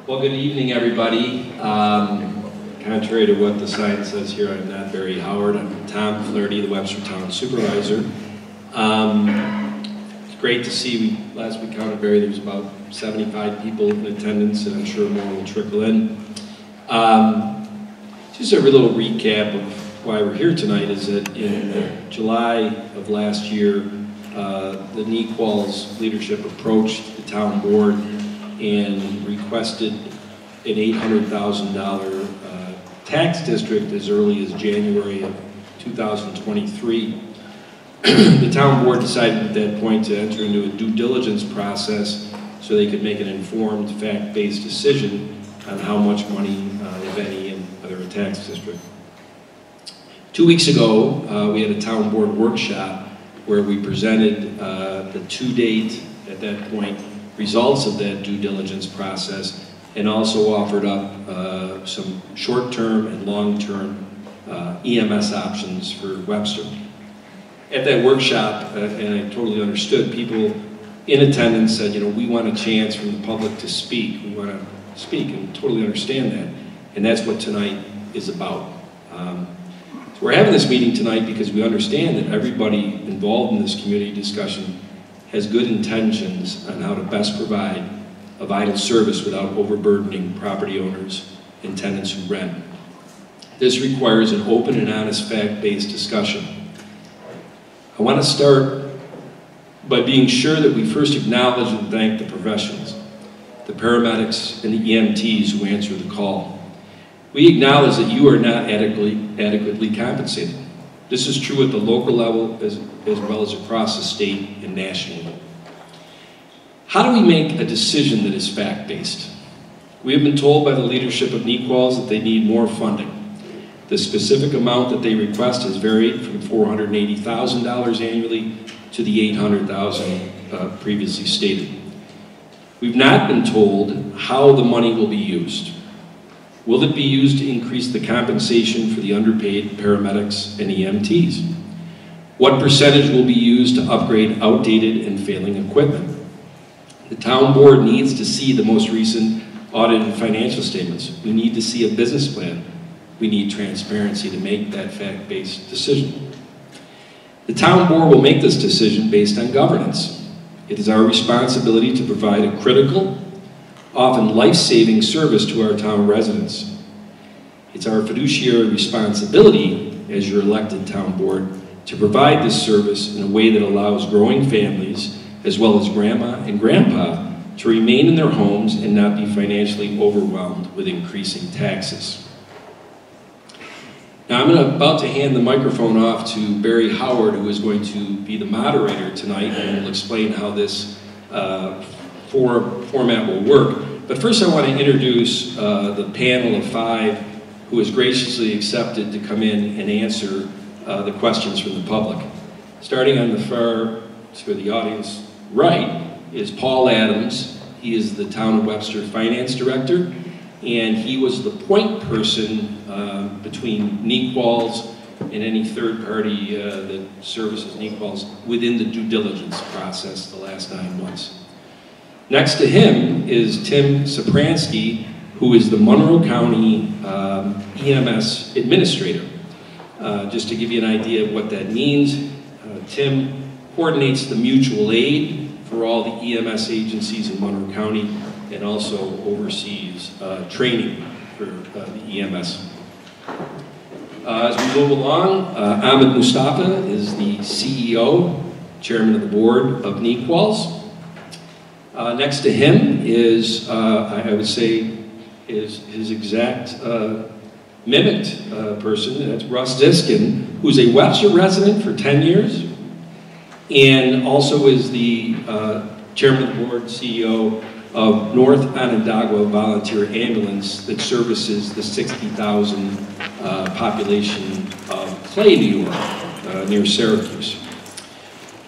Well, good evening, everybody. Contrary to what the sign says here, I'm not Barry Howard. I'm Tom Flaherty, the Webster Town Supervisor. It's great to see, last we counted, Barry, there's about 75 people in attendance, and I'm sure more will trickle in. Just a little recap of why we're here tonight is that in July of last year, the NEQUAL's leadership approached the town board and requested an $800,000 tax district as early as January of 2023. The town board decided at that point to enter into a due diligence process so they could make an informed, fact-based decision on how much money, if any, in whether a tax district. 2 weeks ago, we had a town board workshop where we presented the to-date, at that point, results of that due diligence process, and also offered up some short-term and long-term EMS options for Webster. At that workshop, and I totally understood, people in attendance said, you know, we want a chance from the public to speak. We want to speak, and totally understand that. And that's what tonight is about. So we're having this meeting tonight because we understand that everybody involved in this community discussion has good intentions on how to best provide a vital service without overburdening property owners and tenants who rent. This requires an open and honest fact-based discussion. I want to start by being sure that we first acknowledge and thank the professionals, the paramedics and the EMTs who answer the call. We acknowledge that you are not adequately compensated. This is true at the local level as well as across the state and national level. How do we make a decision that is fact-based? We have been told by the leadership of NEQUAL's that they need more funding. The specific amount that they request has varied from $480,000 annually to the $800,000 previously stated. We've not been told how the money will be used. Will it be used to increase the compensation for the underpaid paramedics and EMTs? What percentage will be used to upgrade outdated and failing equipment? The town board needs to see the most recent audited financial statements. We need to see a business plan. We need transparency to make that fact-based decision. The town board will make this decision based on governance. It is our responsibility to provide a critical, often life-saving service to our town residents. It's our fiduciary responsibility as your elected town board to provide this service in a way that allows growing families, as well as grandma and grandpa, to remain in their homes and not be financially overwhelmed with increasing taxes. Now I'm about to hand the microphone off to Barry Howard, who is going to be the moderator tonight and will explain how this format will work. But first I want to introduce the panel of five who has graciously accepted to come in and answer the questions from the public. Starting on the far, to the audience right, is Paul Adams. He is the Town of Webster Finance Director, and he was the point person between NEQUAL's and any third party that services NEQUAL's within the due diligence process the last 9 months. Next to him is Tim Sopransky, who is the Monroe County EMS Administrator. Just to give you an idea of what that means, Tim coordinates the mutual aid for all the EMS agencies in Monroe County and also oversees training for the EMS. As we move along, Ahmed Mustafa is the CEO, Chairman of the Board of NEQUAL's. Next to him is, I would say, is his exact mimicked person. That's Russ Diskin, who's a Webster resident for 10 years, and also is the Chairman of the Board, CEO of North Onondaga Volunteer Ambulance that services the 60,000 population of Clay, New York, near Syracuse.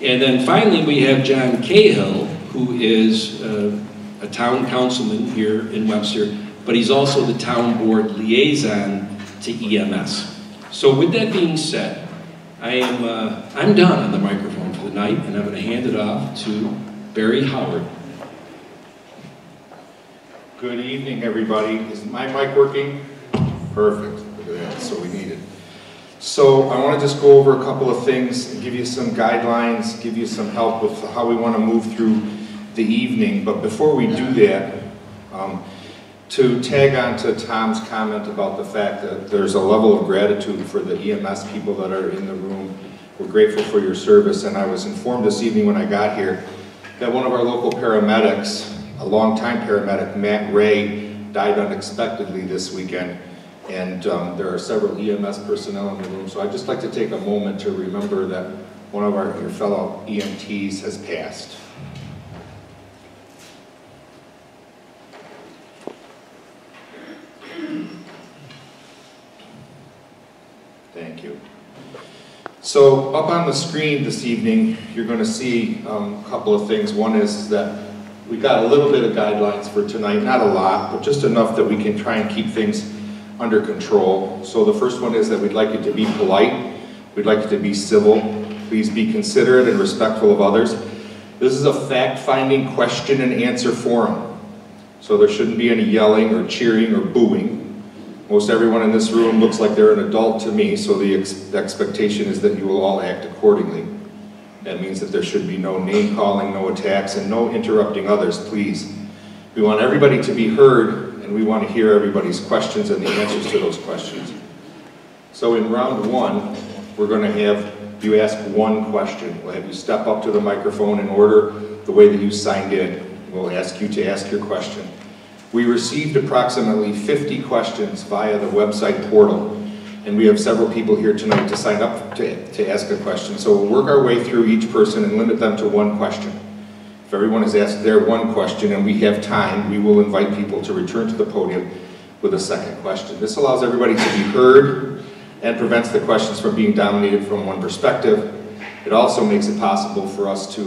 And then finally we have John Cahill, who is a town councilman here in Webster, but he's also the town board liaison to EMS. So with that being said, I'm done on the microphone for the night, and I'm going to hand it off to Barry Howard. Good evening, everybody. Is my mic working? Perfect. Look at that. That's what we needed. So I want to just go over a couple of things and give you some guidelines, give you some help with how we want to move through the evening. But before we do that, to tag on to Tom's comment about the fact that there's a level of gratitude for the EMS people that are in the room. We're grateful for your service, and I was informed this evening when I got here that one of our local paramedics, a longtime paramedic, Matt Ray, died unexpectedly this weekend, and there are several EMS personnel in the room, so I'd just like to take a moment to remember that one of your fellow EMTs has passed. Thank you. So up on the screen this evening, you're going to see a couple of things. One is that we got a little bit of guidelines for tonight, not a lot, but just enough that we can try and keep things under control. So the first one is that we'd like you to be polite. We'd like you to be civil. Please be considerate and respectful of others. This is a fact-finding question and answer forum. So there shouldn't be any yelling or cheering or booing. Most everyone in this room looks like they're an adult to me, so the expectation is that you will all act accordingly. That means that there should be no name calling, no attacks, and no interrupting others, please. We want everybody to be heard, and we want to hear everybody's questions and the answers to those questions. So in round one, we're going to have you ask one question. We'll have you step up to the microphone in order the way that you signed in. We'll ask you to ask your question. We received approximately 50 questions via the website portal, and we have several people here tonight to sign up to ask a question. So we'll work our way through each person and limit them to one question. If everyone has asked their one question and we have time, we will invite people to return to the podium with a second question. This allows everybody to be heard and prevents the questions from being dominated from one perspective. It also makes it possible for us to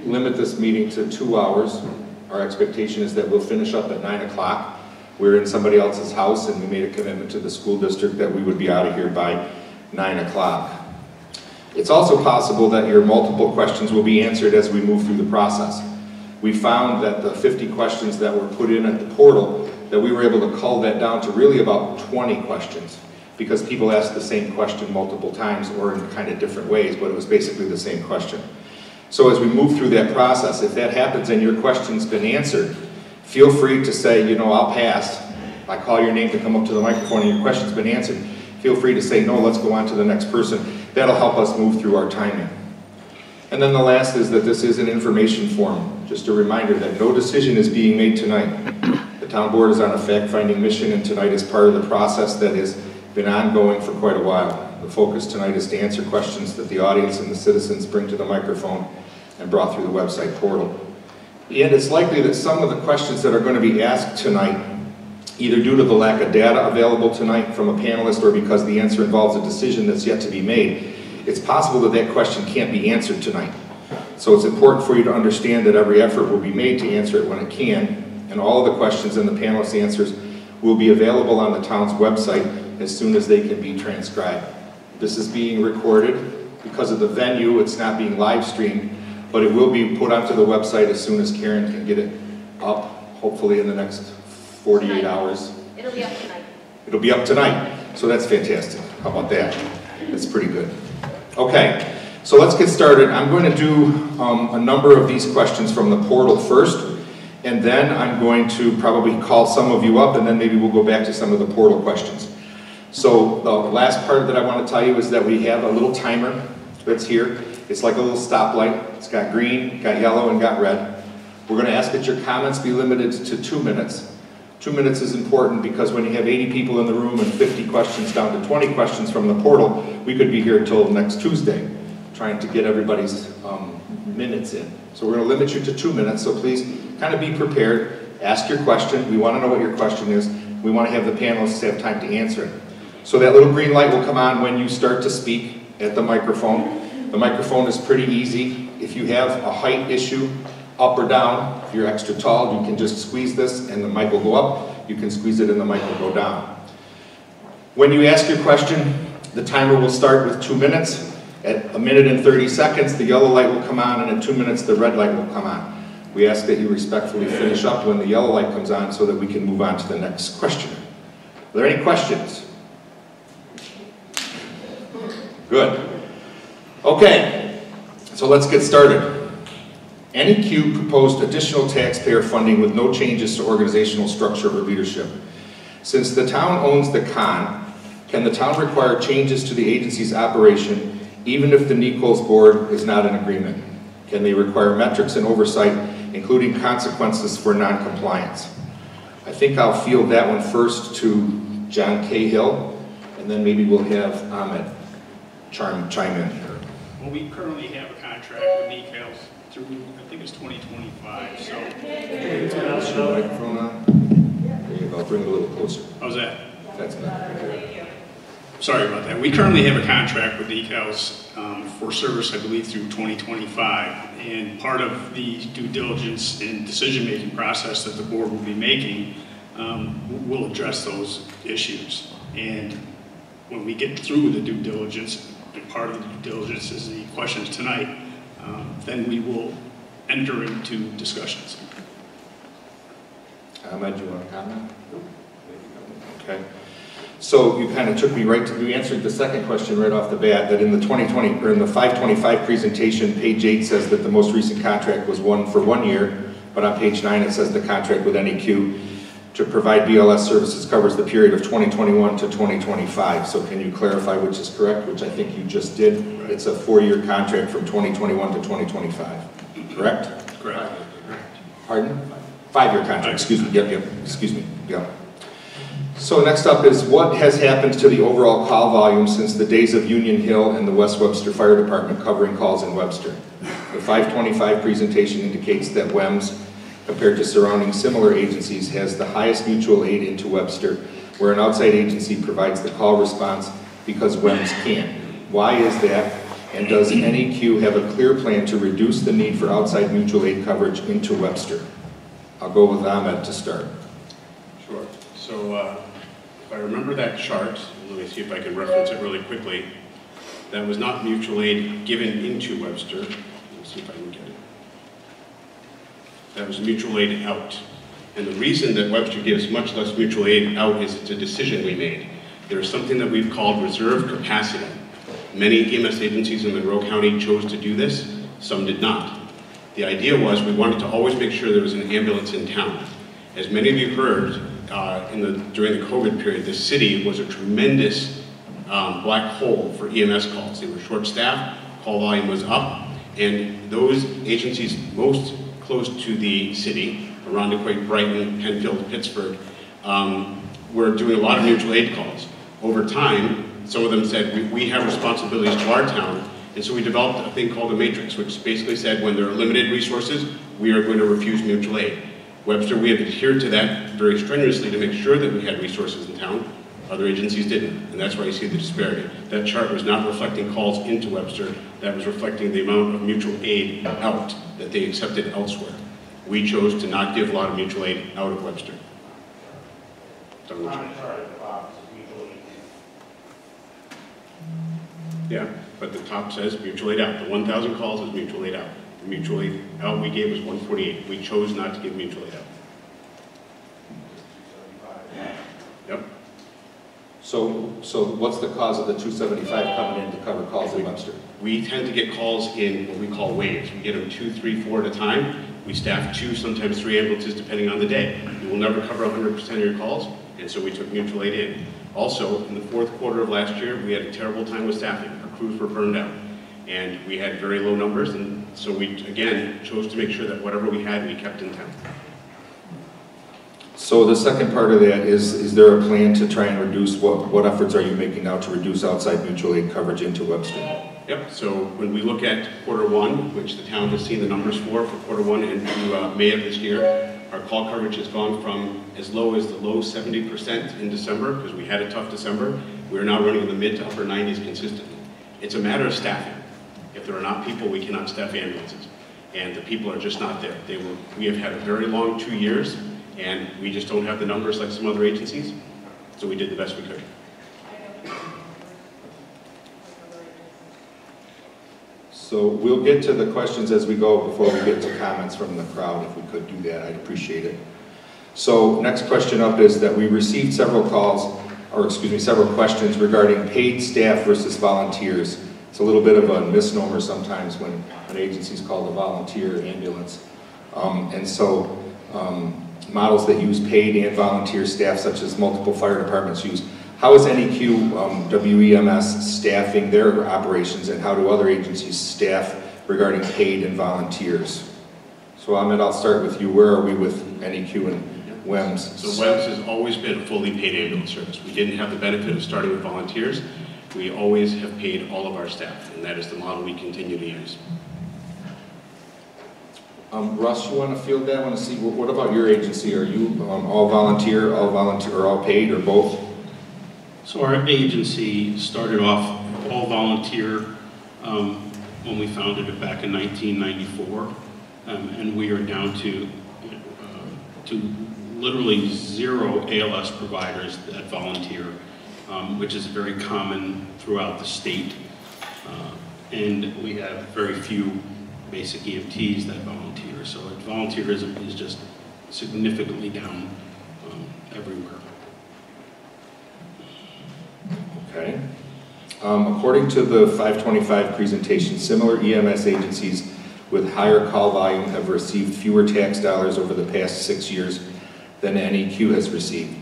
limit this meeting to 2 hours. Our expectation is that we'll finish up at 9 o'clock. We're in somebody else's house, and we made a commitment to the school district that we would be out of here by 9 o'clock. It's also possible that your multiple questions will be answered as we move through the process. We found that the 50 questions that were put in at the portal, that we were able to cull that down to really about 20 questions, because people asked the same question multiple times or in kind of different ways, but it was basically the same question. So as we move through that process, if that happens and your question's been answered, feel free to say, you know, I'll pass. I call your name to come up to the microphone and your question's been answered. Feel free to say, no, let's go on to the next person. That'll help us move through our timing. And then the last is that this is an information forum. Just a reminder that no decision is being made tonight. The town board is on a fact-finding mission, and tonight is part of the process that has been ongoing for quite a while. The focus tonight is to answer questions that the audience and the citizens bring to the microphone and brought through the website portal. And it's likely that some of the questions that are going to be asked tonight, either due to the lack of data available tonight from a panelist or because the answer involves a decision that's yet to be made, it's possible that that question can't be answered tonight. So it's important for you to understand that every effort will be made to answer it when it can, and all of the questions and the panelists' answers will be available on the town's website as soon as they can be transcribed. This is being recorded. Because of the venue, it's not being live streamed, but it will be put onto the website as soon as Karen can get it up, hopefully in the next 48 hours. It'll be up tonight. It'll be up tonight, so that's fantastic. How about that? That's pretty good. Okay, so let's get started. I'm going to do a number of these questions from the portal first, and then I'm going to probably call some of you up, and then maybe we'll go back to some of the portal questions. So the last part that I want to tell you is that we have a little timer that's here. It's like a little stoplight. It's got green, got yellow, and got red. We're going to ask that your comments be limited to 2 minutes. 2 minutes is important because when you have 80 people in the room and 50 questions down to 20 questions from the portal, we could be here till next Tuesday trying to get everybody's minutes in. So we're going to limit you to 2 minutes, so please kind of be prepared. Ask your question. We want to know what your question is. We want to have the panelists have time to answer it. So that little green light will come on when you start to speak at the microphone. The microphone is pretty easy. If you have a height issue, up or down, if you're extra tall, you can just squeeze this and the mic will go up. You can squeeze it and the mic will go down. When you ask your question, the timer will start with 2 minutes. At 1 minute and 30 seconds, the yellow light will come on, and at 2 minutes, the red light will come on. We ask that you respectfully finish up when the yellow light comes on so that we can move on to the next questioner. Are there any questions? Good. Okay, so let's get started. NEQ proposed additional taxpayer funding with no changes to organizational structure or leadership. Since the town owns the con, can the town require changes to the agency's operation even if the NEQO's board is not in agreement? Can they require metrics and oversight, including consequences for non-compliance? I think I'll field that one first to John Cahill, and then maybe we'll have Ahmed chime in here. Well, we currently have a contract with NEQO's through, I think it's 2025, so. Is your microphone on? There you go, bring it a little closer. How's that? That's better. Sorry about that. We currently have a contract with NEQO's for service, I believe, through 2025. And part of the due diligence and decision-making process that the board will be making will address those issues. And when we get through the due diligence, and part of the due diligence is the questions tonight, then we will enter into discussions. Ahmed, do you want to comment? Okay. So you kind of took me right to, you answered the second question right off the bat, that in the 2020, or in the 525 presentation, page 8 says that the most recent contract was one for 1 year, but on page 9 it says the contract with NEQ to provide BLS services covers the period of 2021 to 2025. So can you clarify which is correct, which I think you just did? Right. It's a 4-year contract from 2021 to 2025, correct? Correct. Pardon? 5-year contract, excuse me, yep, excuse me, yep. So next up is what has happened to the overall call volume since the days of Union Hill and the West Webster Fire Department covering calls in Webster. The 525 presentation indicates that WEMS, compared to surrounding similar agencies, has the highest mutual aid into Webster, where an outside agency provides the call response because WEMS can't. Why is that? And does NEQ have a clear plan to reduce the need for outside mutual aid coverage into Webster? I'll go with Ahmed to start. Sure. So if I remember that chart, let me see if I can reference it really quickly. That was not mutual aid given into Webster. Let's see if I can get it. That was mutual aid out. And the reason that Webster gives much less mutual aid out is it's a decision we made. There's something that we've called reserve capacity. Many EMS agencies in Monroe County chose to do this, some did not. The idea was we wanted to always make sure there was an ambulance in town. As many of you heard, during the COVID period, the city was a tremendous black hole for EMS calls. They were short-staffed, call volume was up, and those agencies most close to the city, Arundequoit, Brighton, Penfield, Pittsburgh, were doing a lot of mutual aid calls. Over time, some of them said, we have responsibilities to our town, and so we developed a thing called a matrix, which basically said when there are limited resources, we are going to refuse mutual aid. Webster, we have adhered to that very strenuously to make sure that we had resources in town. Other agencies didn't, and that's why you see the disparity. That chart was not reflecting calls into Webster, that was reflecting the amount of mutual aid out that they accepted elsewhere. We chose to not give a lot of mutual aid out of Webster. Yeah, but the top says mutual aid out. The 1,000 calls is mutual aid out. The mutual aid out we gave was 148. We chose not to give mutual aid out. Yep. So what's the cause of the 275 coming in to cover calls in Webster? We tend to get calls in what we call waves. We get them 2, 3, 4 at a time. We staff 2, sometimes 3 ambulances depending on the day. We will never cover 100% of your calls, and so we took mutual aid in. Also, in the 4th quarter of last year, we had a terrible time with staffing. Our crews were burned out, and we had very low numbers, and so we, again, chose to make sure that whatever we had, we kept in town. So the second part of that is there a plan to try and reduce, what efforts are you making now to reduce outside mutual aid coverage into Webster? Yep, so when we look at Q1, which the town has seen the numbers for Q1 and through May of this year, our call coverage has gone from as low as the low 70% in December, because we had a tough December. We're now running in the mid to upper 90s consistently. It's a matter of staffing. If there are not people, we cannot staff ambulances. And the people are just not there. We have had a very long 2 years, and we just don't have the numbers like some other agencies, so we did the best we could. So we'll get to the questions as we go before we get to comments from the crowd. If we could do that, I'd appreciate it. So next question up is that we received several questions regarding paid staff versus volunteers. It's a little bit of a misnomer sometimes when an agency is called a volunteer ambulance. Models that use paid and volunteer staff, such as multiple fire departments use. How is NEQ WEMS staffing their operations, and how do other agencies staff regarding paid and volunteers? So Ahmed, I'll start with you. Where are we with NEQ and WEMS? So WEMS has always been a fully paid ambulance service. We didn't have the benefit of starting with volunteers. We always have paid all of our staff, and that is the model we continue to use. Russ, you want to field that? Want to see what about your agency? Are you all volunteer, or all paid, or both? So our agency started off all volunteer when we founded it back in 1994, and we are down to literally 0 ALS providers that volunteer, which is very common throughout the state, and we have very few basic EMTs that volunteer. So volunteerism is just significantly down everywhere. Okay. According to the 525 presentation, similar EMS agencies with higher call volume have received fewer tax dollars over the past 6 years than NEQ has received.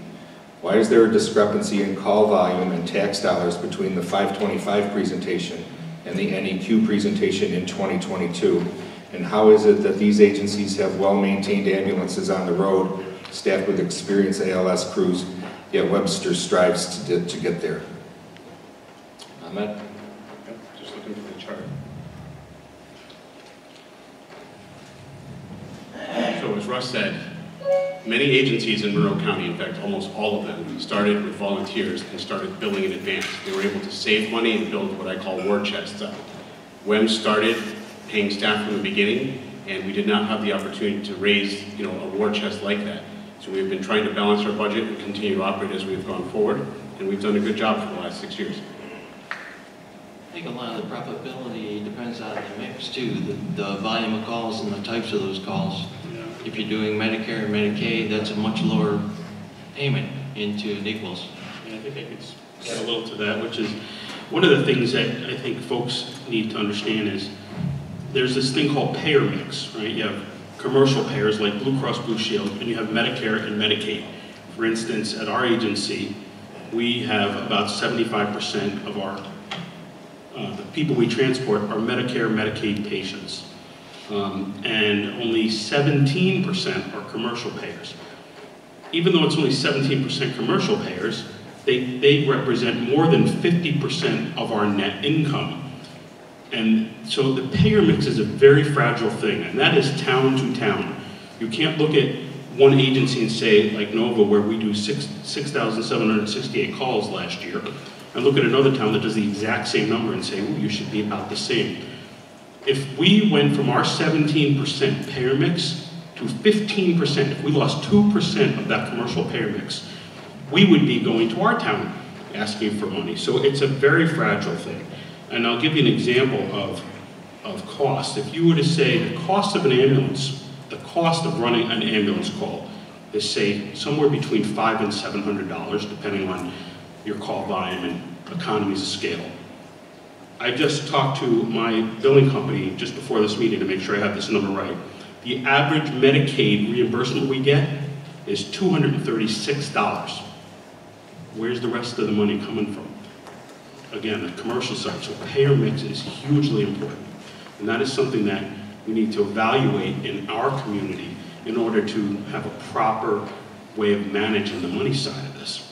Why is there a discrepancy in call volume and tax dollars between the 525 presentation and the NEQ presentation in 2022? And how is it that these agencies have well-maintained ambulances on the road, staffed with experienced ALS crews, yet Webster strives to get there? Ahmed? Just looking for the chart. So as Russ said, many agencies in Monroe County, in fact almost all of them, started with volunteers and started billing in advance. They were able to save money and build what I call war chests up. WEMS started paying staff from the beginning, and we did not have the opportunity to raise a war chest like that. So we've been trying to balance our budget and continue to operate as we've gone forward, and we've done a good job for the last 6 years. I think a lot of the profitability depends on the mix too, the volume of calls and the types of those calls. If you're doing Medicare and Medicaid, that's a much lower payment into equals. And I think I could add a little to that, which is one of the things that I think folks need to understand is there's this thing called payer mix, right? You have commercial payers like Blue Cross Blue Shield, and you have Medicare and Medicaid. For instance, at our agency, we have about 75% of our the people we transport are Medicare, Medicaid patients. And only 17% are commercial payers. Even though it's only 17% commercial payers, they represent more than 50% of our net income. And so the payer mix is a very fragile thing, and that is town to town. You can't look at one agency and say, like Nova, where we do 6,768 calls last year, and look at another town that does the exact same number and say, well, you should be about the same. If we went from our 17% payer mix to 15%, if we lost 2% of that commercial payer mix, we would be going to our town asking for money. So it's a very fragile thing. And I'll give you an example of cost. If you were to say the cost of an ambulance, the cost of running an ambulance call is, say, somewhere between $500 and $700, depending on your call volume and economies of scale. I just talked to my billing company just before this meeting to make sure I have this number right. The average Medicaid reimbursement we get is $236. Where's the rest of the money coming from? Again, the commercial side. So payer mix is hugely important. And that is something that we need to evaluate in our community in order to have a proper way of managing the money side of this.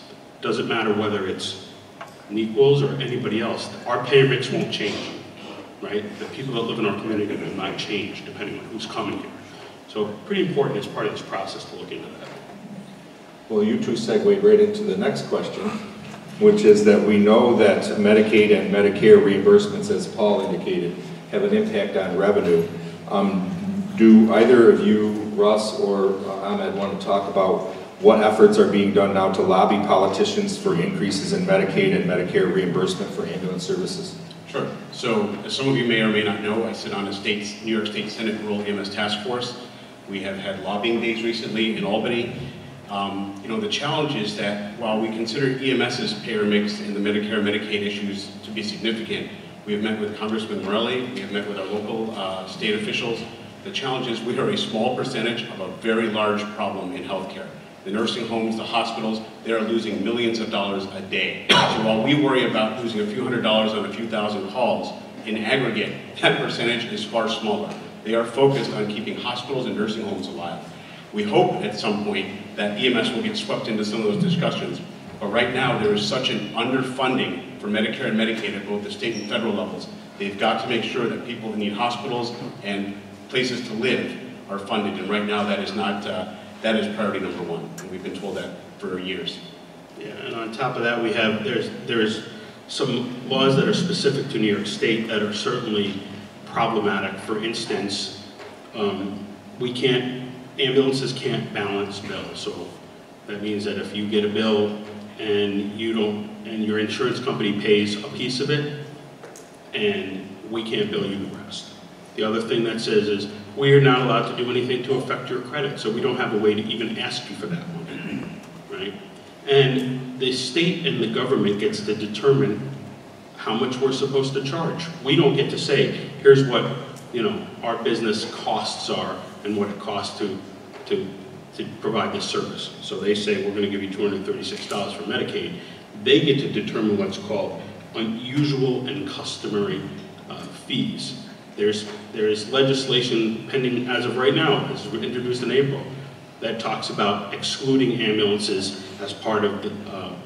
Doesn't matter whether it's Equals or anybody else, our payer mix won't change, right? The people that live in our community will not change depending on who's coming here. So pretty important as part of this process to look into that. Well, you two segued right into the next question, which is that we know that Medicaid and Medicare reimbursements, as Paul indicated, have an impact on revenue. Do either of you, Russ or Ahmed, want to talk about what efforts are being done now to lobby politicians for increases in Medicaid and Medicare reimbursement for ambulance services? Sure. So, as some of you may or may not know, I sit on a New York State Senate Rural EMS Task Force. We have had lobbying days recently in Albany. You know, the challenge is that while we consider EMS's payer mix and the Medicare and Medicaid issues to be significant, we have met with Congressman Morelli, we have met with our local state officials. The challenge is we are a small percentage of a very large problem in healthcare. The nursing homes, the hospitals, they are losing millions of dollars a day. So while we worry about losing a few $100s on a few thousand calls, in aggregate, that percentage is far smaller. They are focused on keeping hospitals and nursing homes alive. We hope at some point that EMS will get swept into some of those discussions. But right now, there is such an underfunding for Medicare and Medicaid at both the state and federal levels. They've got to make sure that people who need hospitals and places to live are funded. And right now, that is not, that is priority number one. And we've been told that for years. Yeah, and on top of that, we have, there's some laws that are specific to New York State that are certainly problematic. For instance, ambulances can't balance bills. So that means that if you get a bill and your insurance company pays a piece of it, and we can't bill you the rest. The other thing that says is we are not allowed to do anything to affect your credit, so we don't have a way to even ask you for that money, right? And the state and the government gets to determine how much we're supposed to charge. We don't get to say, here's what, you know, our business costs are and what it costs to provide this service. So they say, we're going to give you $236 for Medicaid. They get to determine what's called unusual and customary fees. There's legislation pending as of right now, as was introduced in April, that talks about excluding ambulances as part of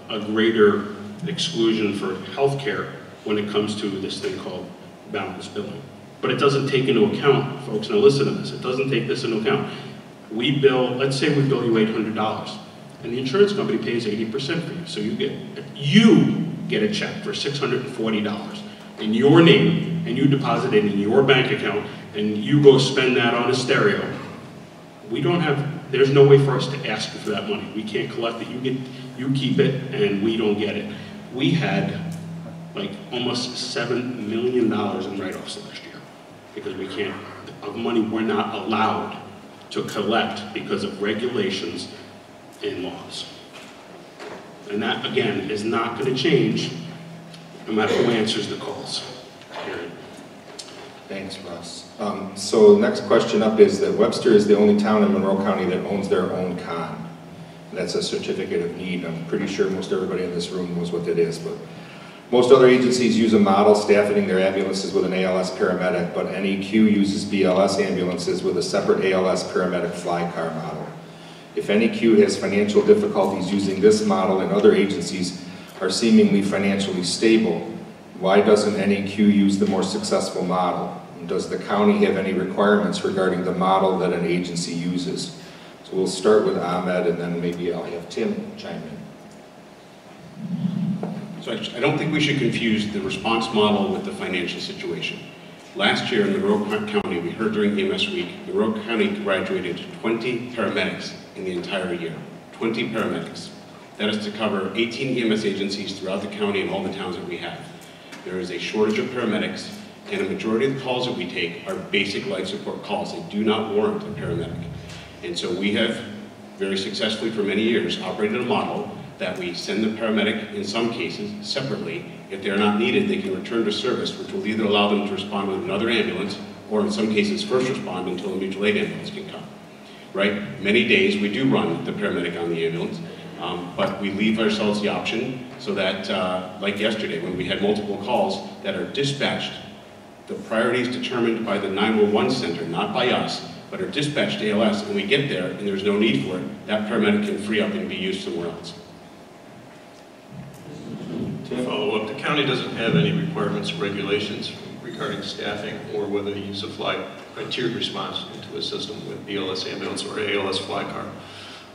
a greater exclusion for healthcare when it comes to this thing called balanced billing. But it doesn't take into account, folks, now listen to this, it doesn't take this into account. We bill, let's say we bill you $800, and the insurance company pays 80% for you, so you get a check for $640 in your name, and you deposit it in your bank account, and you go spend that on a stereo. There's no way for us to ask you for that money. We can't collect it, you keep it, and we don't get it. We had like almost $7 million in write-offs last year because of money we're not allowed to collect because of regulations and laws. And that, again, is not going to change no matter who answers the calls. Period. Thanks, Russ. So the next question up is that Webster is the only town in Monroe County that owns their own con. That's a certificate of need. I'm pretty sure most everybody in this room knows what that is, but most other agencies use a model staffing their ambulances with an ALS paramedic, but NEQ uses BLS ambulances with a separate ALS paramedic fly car model. If NEQ has financial difficulties using this model and other agencies are seemingly financially stable, why doesn't NEQ use the more successful model? And does the county have any requirements regarding the model that an agency uses? So we'll start with Ahmed, and then maybe I'll have Tim chime in. So I don't think we should confuse the response model with the financial situation. Last year in Monroe County, we heard during EMS Week, Monroe County graduated 20 paramedics in the entire year. 20 paramedics. That is to cover 18 EMS agencies throughout the county and all the towns that we have. There is a shortage of paramedics, and a majority of the calls that we take are basic life support calls. They do not warrant a paramedic. And so we have very successfully for many years operated a model that we send the paramedic in some cases separately. If they're not needed, they can return to service, which will either allow them to respond with another ambulance or in some cases first respond until a mutual aid ambulance can come. Right? Many days we do run the paramedic on the ambulance, but we leave ourselves the option so that, like yesterday when we had multiple calls that are dispatched, the priority is determined by the 911 center, not by us, but are dispatched to ALS, and we get there and there's no need for it, that paramedic can free up and be used somewhere else. To follow up, the county doesn't have any requirements or regulations regarding staffing or whether to use a tiered response into a system with BLS ambulance or ALS fly car.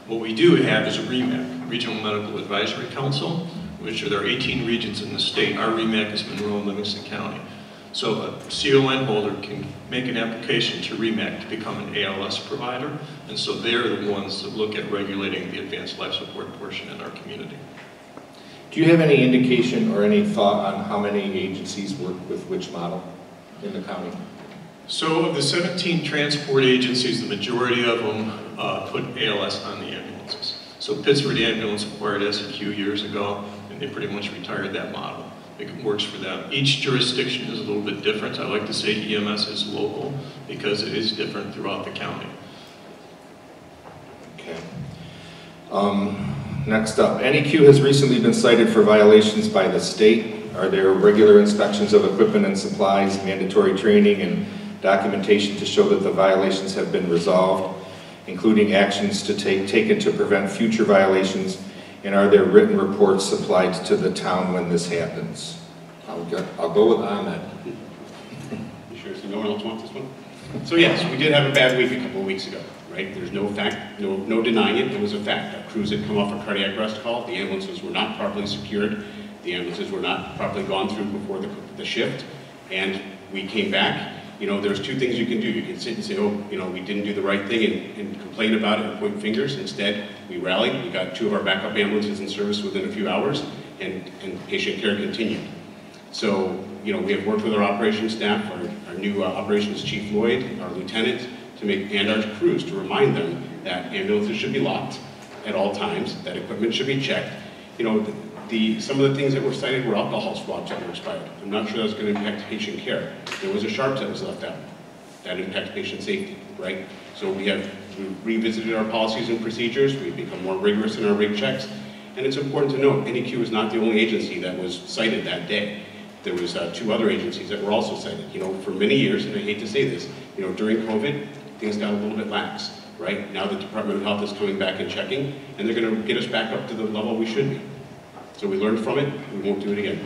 What we do have is a REMAC, Regional Medical Advisory Council, which there are 18 regions in the state. Our REMAC is Monroe and Livingston County. So a CON holder can make an application to REMAC to become an ALS provider, and so they're the ones that look at regulating the advanced life support portion in our community. Do you have any indication or any thought on how many agencies work with which model in the county? So of the 17 transport agencies, the majority of them put ALS on the ambulances. So Pittsford Ambulance acquired S&Q years ago, and they pretty much retired that model. It works for them. Each jurisdiction is a little bit different. I like to say EMS is local because it is different throughout the county. Okay. Next up, NEQ has recently been cited for violations by the state. Are there regular inspections of equipment and supplies, mandatory training, and documentation to show that the violations have been resolved, including actions to taken to prevent future violations? And are there written reports supplied to the town when this happens? I'll go with Ahmed. You sure so no one else wants this one? So yes, we did have a bad week a couple of weeks ago, right? There's no denying it. It was a fact. Our crews had come off a cardiac arrest call. The ambulances were not properly secured. The ambulances were not properly gone through before the shift. And we came back. You know, there's two things you can do. You can sit and say, oh, you know, we didn't do the right thing and complain about it and point fingers. Instead, we rallied. We got 2 of our backup ambulances in service within a few hours, and patient care continued. So, you know, we have worked with our operations staff, our new operations chief Lloyd, our lieutenant, and our crews to remind them that ambulances should be locked at all times, that equipment should be checked. You know, some of the things that were cited were alcohol swabs that were expired. I'm not sure that's going to impact patient care. There was a sharps that was left out. That impacts patient safety, right? So we revisited our policies and procedures. We've become more rigorous in our rig checks. And it's important to note, NEQ is not the only agency that was cited that day. There was 2 other agencies that were also cited. You know, for many years, and I hate to say this, you know, during COVID, things got a little bit lax, right? Now the Department of Health is coming back and checking, and they're going to get us back up to the level we should be. So we learned from it, we won't do it again.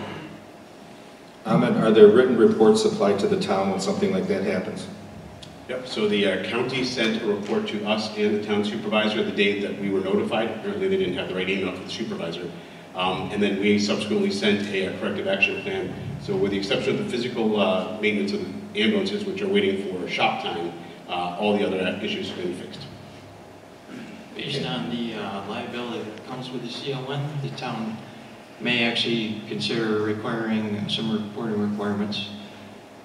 Ahmed, are there written reports supplied to the town when something like that happens? Yep, so the county sent a report to us and the town supervisor the day that we were notified. Apparently they didn't have the right email for the supervisor. And then we subsequently sent a corrective action plan. So with the exception of the physical maintenance of the ambulances, which are waiting for shop time, all the other issues have been fixed. Based on the liability that comes with the CON, the town may actually consider requiring some reporting requirements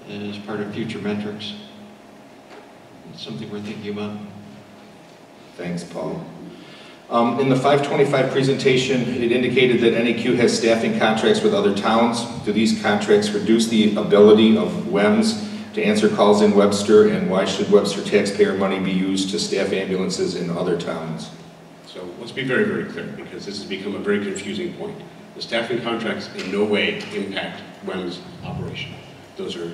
as part of future metrics. It's something we're thinking about. Thanks, Paul. In the 525 presentation, it indicated that NEQ has staffing contracts with other towns. Do these contracts reduce the ability of WEMS to answer calls in Webster, and why should Webster taxpayer money be used to staff ambulances in other towns? So let's be very, very clear, because this has become a very confusing point. The staffing contracts in no way impact WEM's operation. Those are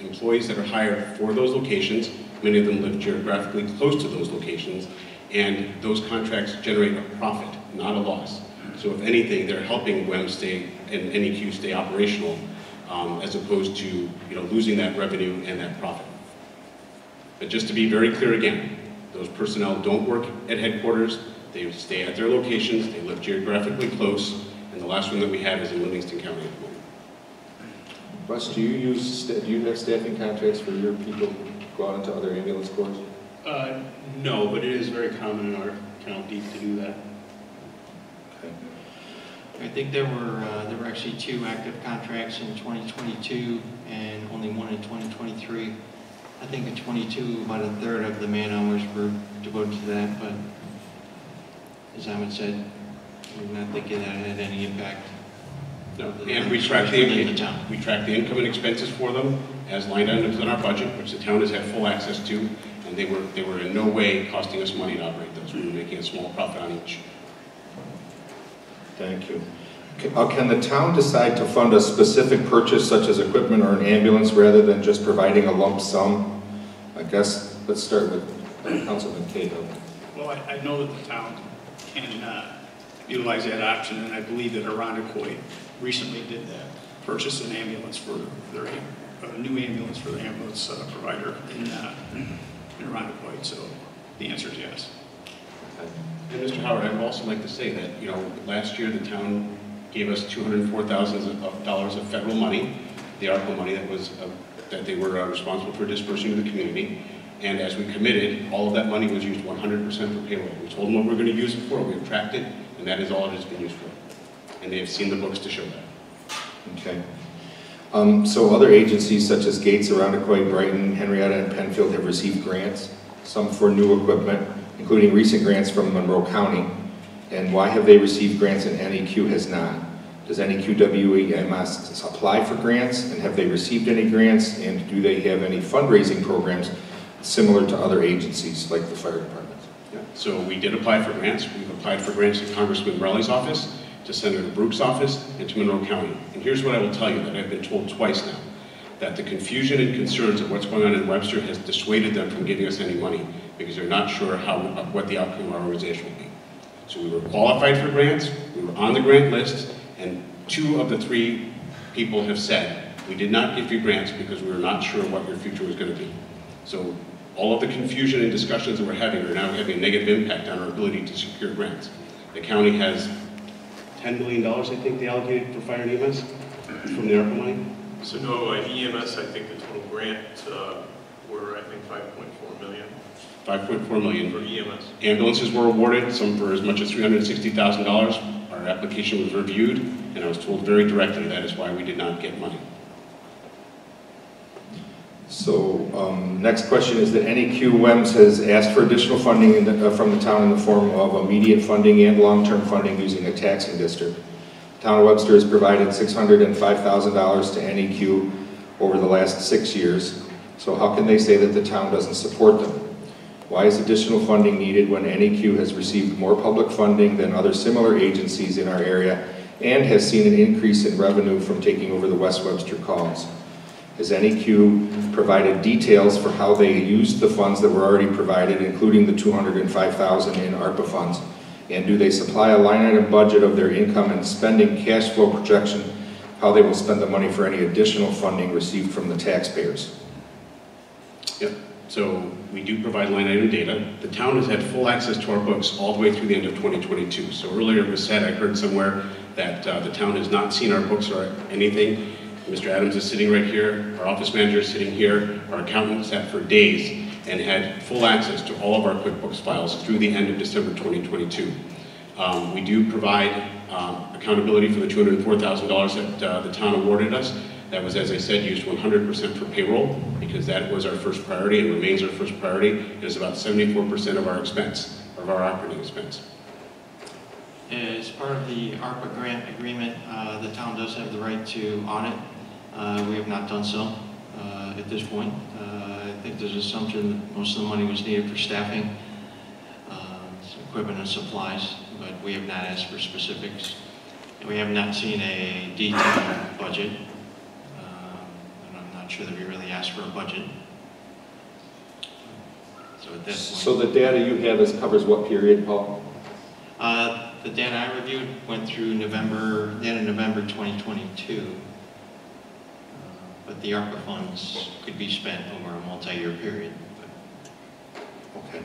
employees that are hired for those locations. Many of them live geographically close to those locations, and those contracts generate a profit, not a loss. So if anything, they're helping WEM stay and NEQ stay operational, as opposed to losing that revenue and that profit. But just to be very clear again, those personnel don't work at headquarters. They stay at their locations. They live geographically close. And the last one that we have is in Livingston County at the moment. Russ, do you have staffing contracts for your people who go out into other ambulance corps? No, but it is very common in our county to do that. Okay. I think there were actually 2 active contracts in 2022 and only 1 in 2023. I think in 22, about 1/3 of the man hours were devoted to that, but as Ahmed said, we're not thinking that had any impact. No. And we track the income and expenses for them as line items in our budget, which the town has had full access to, and they were in no way costing us money to operate those. We were making a small profit on each. Thank you. Can the town decide to fund a specific purchase such as equipment or an ambulance rather than just providing a lump sum? I guess let's start with Councilman Cahill. Well, I know that the town can utilize that option, and I believe that Irondequoit recently did that, purchase an ambulance for a new ambulance for the ambulance provider in Irondequoit. So the answer is yes. And Mr. Howard, I would also like to say that last year the town gave us $204,000 of federal money, the ARPA money that they were responsible for dispersing to the community. And as we committed, all of that money was used 100% for payroll. We told them what we were going to use it for. We have tracked it, and that is all it has been used for. and they have seen the books to show that. Okay. So other agencies such as Gates, Arundecoy, Brighton, Henrietta, and Penfield have received grants, some for new equipment, including recent grants from Monroe County. And why have they received grants and NEQ has not? Does NEQ WEMS apply for grants, and have they received any grants, and do they have any fundraising programs similar to other agencies like the fire department? Yeah. So we did apply for grants. We've applied for grants to Congressman Rowley's office, to Senator Brooks' office, and to Monroe County. And here's what I will tell you that I've been told twice now, that the confusion and concerns of what's going on in Webster has dissuaded them from giving us any money because they're not sure what the outcome of our organization will be. So we were qualified for grants, we were on the grant list, and 2 of the 3 people have said, we did not give you grants because we were not sure what your future was going to be. So all of the confusion and discussions that we're having are now having a negative impact on our ability to secure grants. The county has $10 million, I think, they allocated for fire and EMS from the ARPA money. So no, EMS, I think the total grant were, I think, 5.4 million. 5.4 million. For EMS. Ambulances were awarded, some for as much as $360,000. Our application was reviewed, and I was told very directly that is why we did not get money. So next question is that NEQ WEMS has asked for additional funding from the town in the form of immediate funding and long-term funding using a taxing district. The town of Webster has provided $605,000 to NEQ over the last 6 years. So how can they say that the town doesn't support them? Why is additional funding needed when NEQ has received more public funding than other similar agencies in our area and has seen an increase in revenue from taking over the West Webster calls? Has NEQ provided details for how they used the funds that were already provided, including the $205,000 in ARPA funds? And do they supply a line item budget of their income and spending cash flow projection, how they will spend the money for any additional funding received from the taxpayers? Yep. So we do provide line item data. The town has had full access to our books all the way through the end of 2022. So earlier it was said, I heard somewhere, that the town has not seen our books or anything. Mr. Adams is sitting right here, our office manager is sitting here, our accountant sat for days and had full access to all of our QuickBooks files through the end of December 2022. We do provide accountability for the $204,000 that the town awarded us. That was, as I said, used 100% for payroll because that was our first priority and remains our first priority. It is about 74% of our expense, of our operating expense. As part of the ARPA grant agreement, the town does have the right to audit. We have not done so at this point. I think there's an assumption that most of the money was needed for staffing, equipment and supplies, but we have not asked for specifics. And we have not seen a detailed budget. And I'm not sure that we really asked for a budget. So at that point. So the data you have covers what period, Paul? The data I reviewed went through the end of November 2022, but the ARPA funds could be spent over a multi-year period. Okay.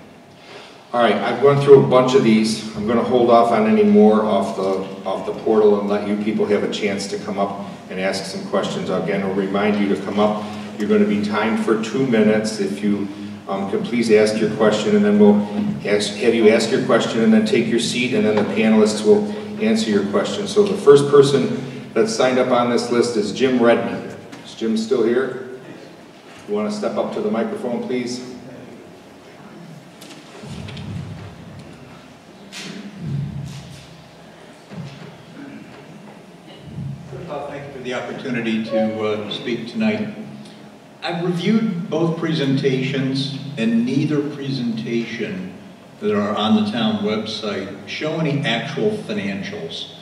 All right, I've gone through a bunch of these. I'm going to hold off on any more off the portal and let you people have a chance to come up and ask some questions. Again, I'll remind you to come up. You're going to be timed for 2 minutes. If you can please ask your question, and then we'll have you ask your question and then take your seat, and then the panelists will answer your question. So the first person that's signed up on this list is Jim Redmond. Is Jim still here? You want to step up to the microphone, please? Thank you for the opportunity to speak tonight. I've reviewed both presentations, and neither presentation that are on the town website show any actual financials.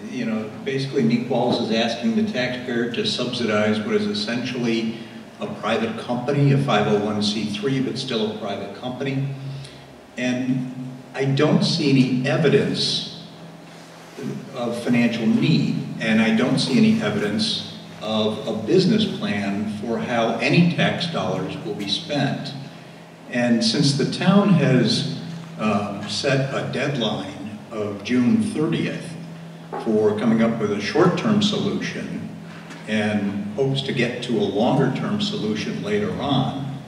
You know, basically Nick Walls is asking the taxpayer to subsidize what is essentially a private company, a 501c3, but still a private company. And I don't see any evidence of financial need, and I don't see any evidence of a business plan for how any tax dollars will be spent. And since the town has set a deadline of June 30th for coming up with a short-term solution and hopes to get to a longer-term solution later on,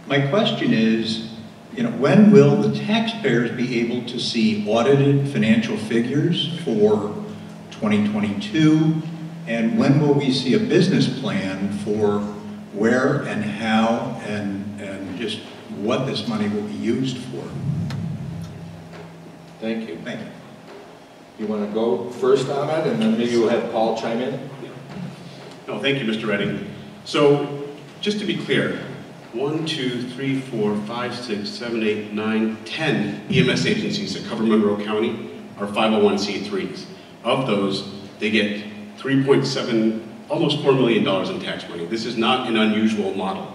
my question is, when will the taxpayers be able to see audited financial figures for 2022? And when will we see a business plan for where and how and just what this money will be used for? Thank you. Thank you. You want to go first, Ahmed, and then maybe we'll have Paul chime in? No, thank you, Mr. Redding. So, just to be clear, 1, 2, 3, 4, 5, 6, 7, 8, 9, 10 EMS agencies that cover Monroe County are 501c3s. Of those, they get 3.7, almost $4 million in tax money. This is not an unusual model.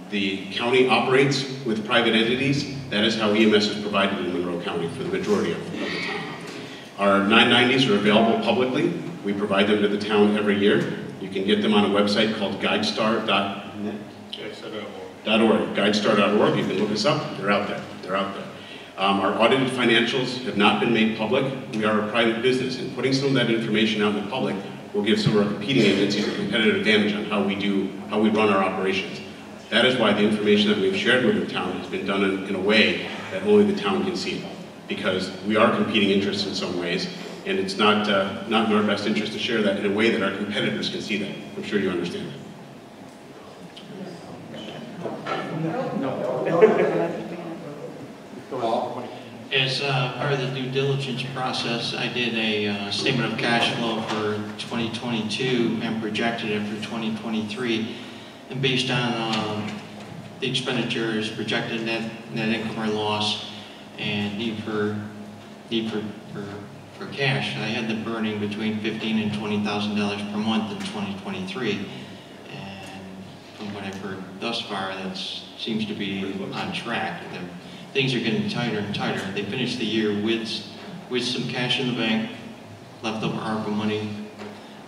The county operates with private entities. That is how EMS is provided in Monroe County for the majority of the time. Our 990s are available publicly. We provide them to the town every year. You can get them on a website called guidestar.net. Guidestar.org. You can look us up. They're out there. They're out there. Our audited financials have not been made public. We are a private business, and putting some of that information out in the public will give some of our competing agencies a competitive advantage on how we run our operations. That is why the information that we've shared with the town has been done in a way that only the town can see, because we are competing interests in some ways, and it's not in our best interest to share that in a way that our competitors can see that. I'm sure you understand that. As part of the due diligence process, I did a statement of cash flow for 2022 and projected it for 2023. And based on the expenditures, projected net income or loss, and need for cash, I had them burning between $15,000 and $20,000 per month in 2023. And from what I've heard thus far, that seems to be on track. Things are getting tighter and tighter. They finished the year with some cash in the bank, leftover ARPA money,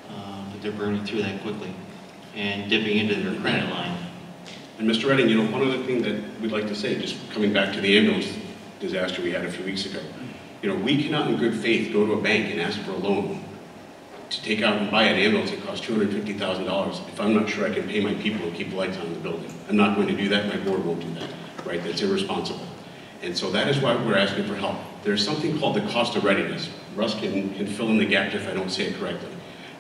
but they're burning through that quickly and dipping into their credit line. And Mr. Redding, one other thing that we'd like to say, just coming back to the ambulance disaster we had a few weeks ago, we cannot in good faith go to a bank and ask for a loan to take out and buy an ambulance that costs $250,000 if I'm not sure I can pay my people and keep the lights on in the building. I'm not going to do that, my board won't do that, right? That's irresponsible. And so that is why we're asking for help. There's something called the cost of readiness. Russ can fill in the gap if I don't say it correctly.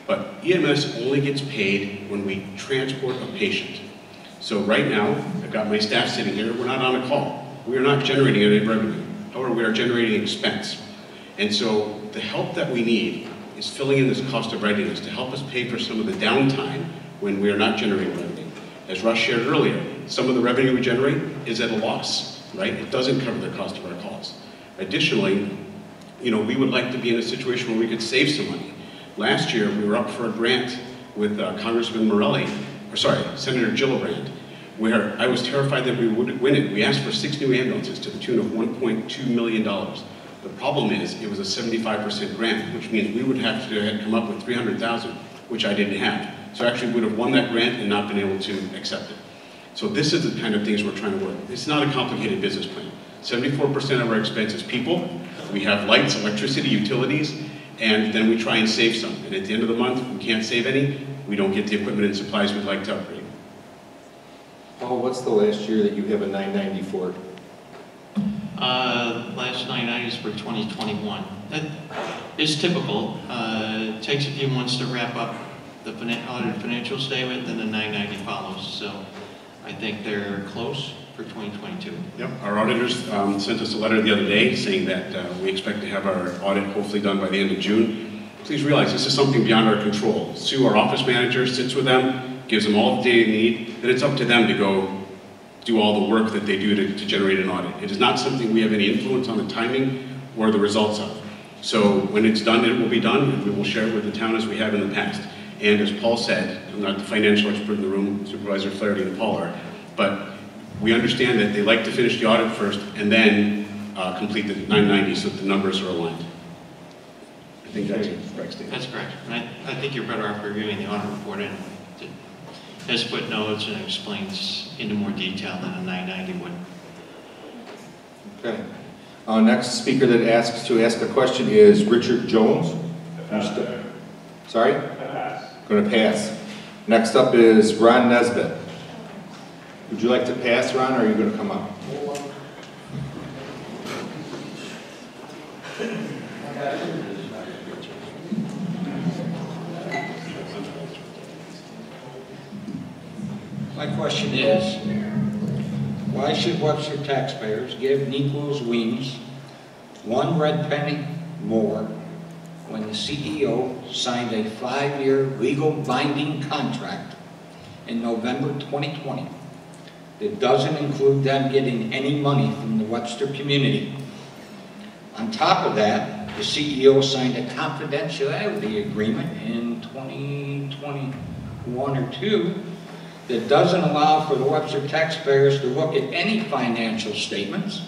But EMS only gets paid when we transport a patient. So right now, I've got my staff sitting here, we're not on a call. We are not generating any revenue. However, we are generating expense. And so the help that we need is filling in this cost of readiness to help us pay for some of the downtime when we are not generating revenue. As Russ shared earlier, some of the revenue we generate is at a loss, right? It doesn't cover the cost of our calls. Additionally, we would like to be in a situation where we could save some money. Last year, we were up for a grant with Senator Gillibrand, where I was terrified that we would win it. We asked for 6 new ambulances to the tune of $1.2 million. The problem is, it was a 75% grant, which means we would have to come up with $300,000, which I didn't have. So actually, we would have won that grant and not been able to accept it. So this is the kind of things we're trying to work. It's not a complicated business plan. 74% of our expense is people. We have lights, electricity, utilities, and then we try and save some. And at the end of the month, we can't save any. We don't get the equipment and supplies we'd like to upgrade. Paul, what's the last year that you have a 990 for? Last 990s for 2021. That is typical. It takes a few months to wrap up the audited financial statement, then the 990 follows. So I think they're close for 2022. Yep, our auditors sent us a letter the other day saying that we expect to have our audit hopefully done by the end of June. Please realize this is something beyond our control. Sue, our office manager, sits with them, gives them all the data they need, then it's up to them to go do all the work that they do to generate an audit. It is not something we have any influence on the timing or the results of. So when it's done, it will be done, and we will share it with the town as we have in the past. And as Paul said, I'm not the financial expert in the room, Supervisor Flaherty and Paul are, but we understand that they like to finish the audit first and then complete the 990 so that the numbers are aligned. I think that's a correct statement. That's correct. And I think you're better off reviewing the audit report and it has footnotes and explains into more detail than a 990 would. Okay. Next speaker that asks to ask a question is Richard Jones. Sorry? Going to pass. Next up is Ron Nesbitt. Would you like to pass, Ron, or are you going to come up? My question is, why should Webster taxpayers give Nichols Weems 1 red penny more when the CEO signed a 5-year legal binding contract in November 2020 that doesn't include them getting any money from the Webster community? On top of that, the CEO signed a confidentiality agreement in 2021 or 2 that doesn't allow for the Webster taxpayers to look at any financial statements,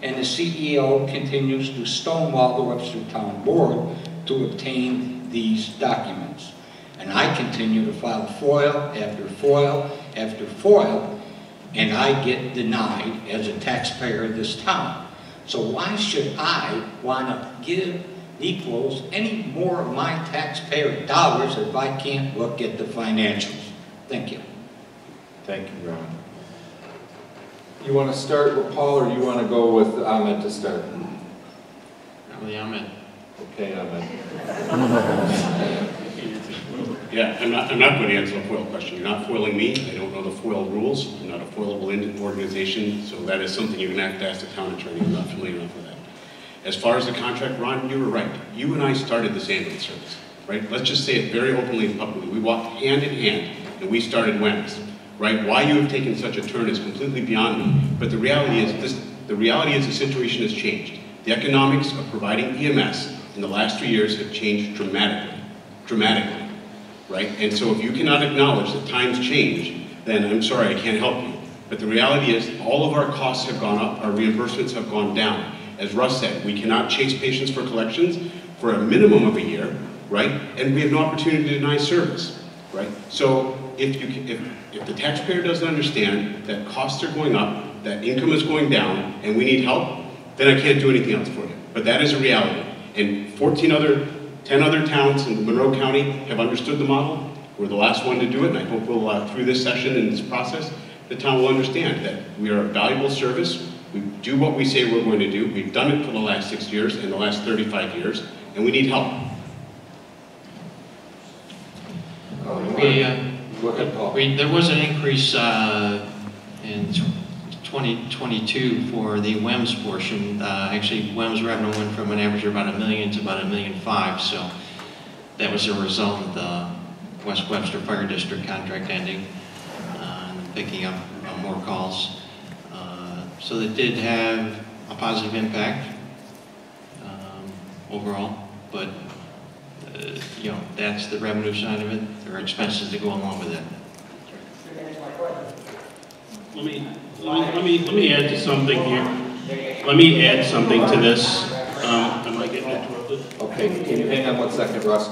and the CEO continues to stonewall the Webster Town Board to obtain these documents. And I continue to file FOIL after FOIL after FOIL, and I get denied as a taxpayer of this town. So why should I want to give equals any more of my taxpayer dollars if I can't look at the financials? Thank you. Thank you, Ron. You want to start with Paul, or you want to go with Ahmed to start? Probably Ahmed. Okay, Ahmed. Yeah, I'm not going to answer the FOIL question. You're not foiling me. I don't know the FOIL rules. I'm not a foilable organization, so that is something you're going to have to ask the town attorney. I'm not familiar enough with that. As far as the contract, Ron, you were right. You and I started this ambulance service, right? Let's just say it very openly and publicly. We walked hand in hand, and we started WEMS, right? Why you have taken such a turn is completely beyond me. But the reality is the situation has changed. The economics of providing EMS in the last 3 years have changed dramatically. Right? And so if you cannot acknowledge that times change, then I'm sorry, I can't help you. But the reality is all of our costs have gone up, our reimbursements have gone down. As Russ said, we cannot chase patients for collections for a minimum of a year, right? And we have no opportunity to deny service, right? So if the taxpayer doesn't understand that costs are going up, that income is going down, and we need help, then I can't do anything else for you. But that is a reality. And 10 other towns in Monroe County have understood the model. We're the last one to do it, and I hope we'll, through this session and this process, the town will understand that we are a valuable service. We do what we say we're going to do. We've done it for the last 6 years and the last 35 years, and we need help. Go ahead, Paul. There was an increase in 2022 for the WEMS portion. Actually, WEMS revenue went from an average of about $1 million to about $1.5 million, so that was a result of the West Webster Fire District contract ending and picking up more calls. So that did have a positive impact overall, but you know, that's the revenue side of it. There are expenses that go along with it. Let me add to something here. Let me add something to this. Am I getting interrupted? Okay, can you hang on 1 second, Russ?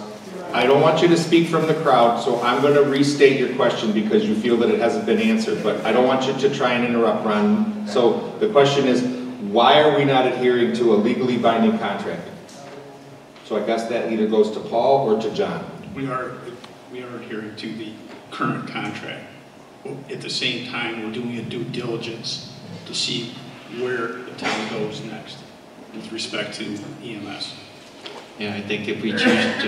I don't want you to speak from the crowd, so I'm going to restate your question because you feel that it hasn't been answered, but I don't want you to try and interrupt, Ron. So the question is, why are we not adhering to a legally binding contract? So I guess that either goes to Paul or to John. We are adhering to the current contract. At the same time, we're doing a due diligence to see where the town goes next with respect to EMS. Yeah, I think if we choose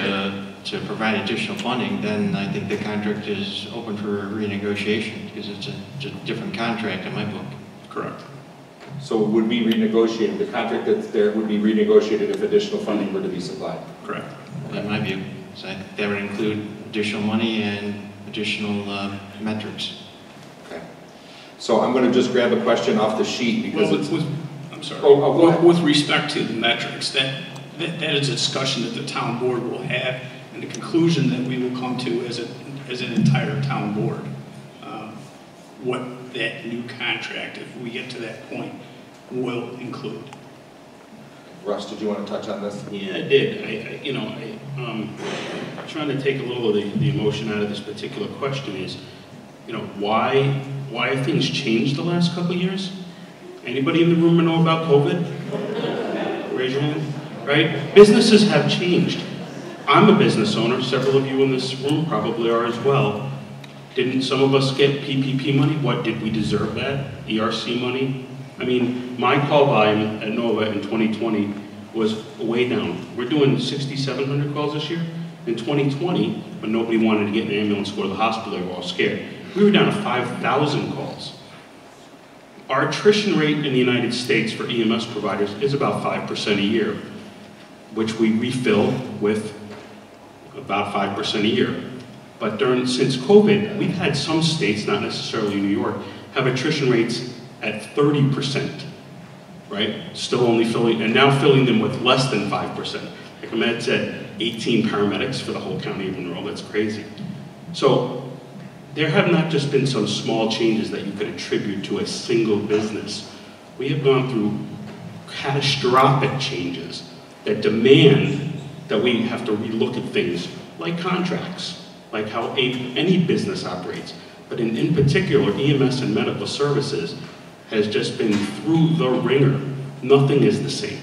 to provide additional funding, then I think the contract is open for renegotiation because it's a different contract in my book. Correct. So would we renegotiate, the contract that's there would be renegotiated if additional funding were to be supplied? Correct. In my view. So I think that would include additional money and additional metrics. Okay. So I'm going to just grab a question off the sheet because I'm sorry. go ahead. With respect to the metrics, that is a discussion that the town board will have and the conclusion that we will come to as an entire town board. What that new contract, if we get to that point, will include. Russ, did you want to touch on this? Yeah, I did. I'm trying to take a little of the emotion out of this particular question is, why have things changed the last couple of years? Anybody in the room know about COVID? Raise your hand. Right? Businesses have changed. I'm a business owner. Several of you in this room probably are as well. Didn't some of us get PPP money? What, did we deserve that? ERC money? I mean, my call volume at Nova in 2020 was way down. We're doing 6,700 calls this year. In 2020, when nobody wanted to get an ambulance, go to the hospital, they were all scared. We were down to 5,000 calls. Our attrition rate in the United States for EMS providers is about 5% a year, which we refill with about 5% a year. But since COVID, we've had some states, not necessarily New York, have attrition rates at 30%, right? Still only filling, and now filling them with less than 5%. Like Ahmed said, 18 paramedics for the whole county of Monroe, that's crazy. So there have not just been some small changes that you could attribute to a single business. We have gone through catastrophic changes that demand that we have to relook at things like contracts, like how any business operates. But in particular, EMS and medical services has just been through the ringer. Nothing is the same.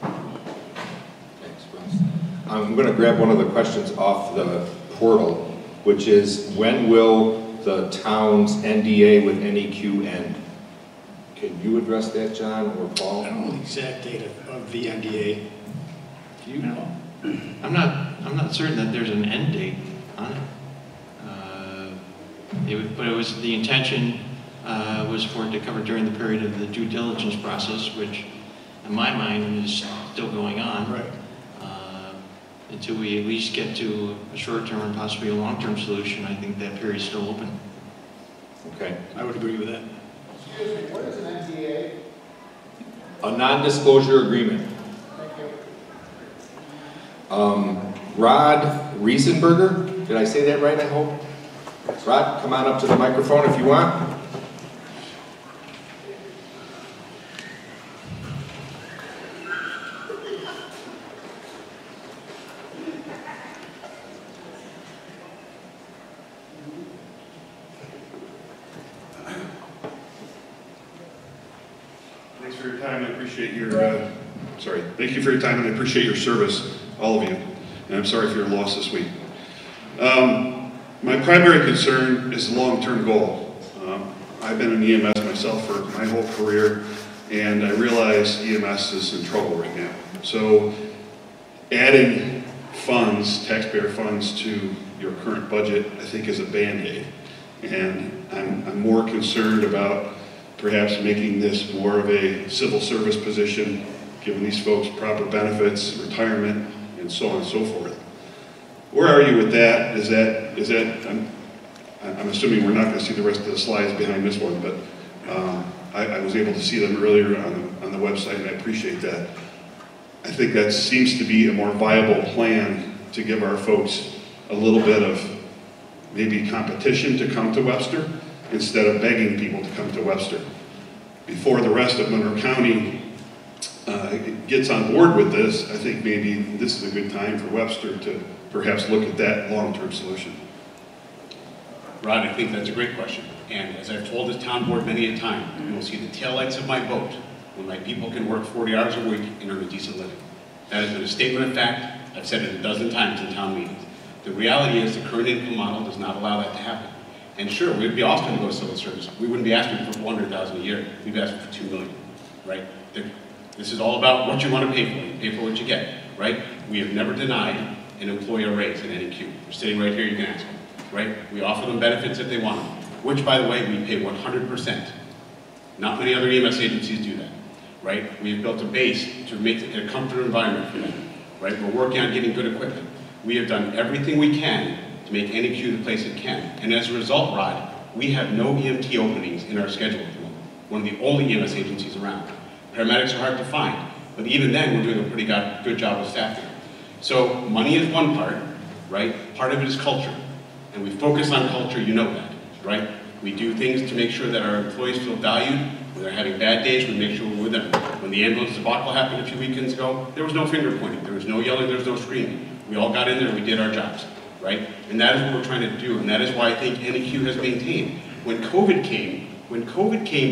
Thanks, Russ. I'm going to grab one of the questions off the portal, which is, when will the town's NDA with NEQ end? Can you address that, John or Paul? I don't know the exact date of the NDA. Do you know? I'm not certain that there's an end date on it. But it was, the intention was for it to cover during the period of the due diligence process, which in my mind is still going on. Right. Until we at least get to a short-term and possibly a long-term solution, I think that period is still open. Okay. I would agree with that. Excuse me, what is an NDA? A non-disclosure agreement. Thank you. Rod Riesenberger, did I say that right, I hope? Rod, come on up to the microphone if you want. Thanks for your time. I appreciate your, thank you for your time and I appreciate your service, all of you. And I'm sorry for your loss this week. My primary concern is the long-term goal. I've been in EMS myself for my whole career, and I realize EMS is in trouble right now. So adding funds, taxpayer funds, to your current budget, I think is a Band-Aid. And I'm more concerned about perhaps making this more of a civil service position, giving these folks proper benefits, retirement, and so on and so forth. Where are you with that? Is that I'm assuming we're not going to see the rest of the slides behind this one, but I was able to see them earlier on the website, and I appreciate that. I think that seems to be a more viable plan to give our folks a little bit of maybe competition to come to Webster instead of begging people to come to Webster. Before the rest of Monroe County gets on board with this, I think maybe this is a good time for Webster to perhaps look at that long-term solution. Rod, I think that's a great question. And as I've told the town board many a time, you will see the taillights of my boat when my people can work 40 hours a week and earn a decent living. That has been a statement of fact. I've said it a dozen times in town meetings. The reality is the current income model does not allow that to happen. And sure, we'd be awesome to go to civil service. We wouldn't be asking for $400,000 a year. We'd be asking for $2 million, right? This is all about what you want to pay for. You pay for what you get, right? We have never denied an employee a raise at NEQ. We're sitting right here, you can ask them, right? We offer them benefits if they want them, which, by the way, we pay 100%. Not many other EMS agencies do that, right? We've built a base to make it a comfortable environment for them, right? We're working on getting good equipment. We have done everything we can to make NEQ the place it can. And as a result, Rod, we have no EMT openings in our schedule at the moment. One of the only EMS agencies around. Paramedics are hard to find, but even then, we're doing a pretty good job of staffing. So money is one part, right? Part of it is culture. And we focus on culture, you know that, right? We do things to make sure that our employees feel valued. When they're having bad days, we make sure we're with them. When the ambulance debacle happened a few weekends ago, there was no finger pointing, there was no yelling, there was no screaming. We all got in there and we did our jobs, right? And that is what we're trying to do, and that is why I think NEQ has maintained. When COVID came,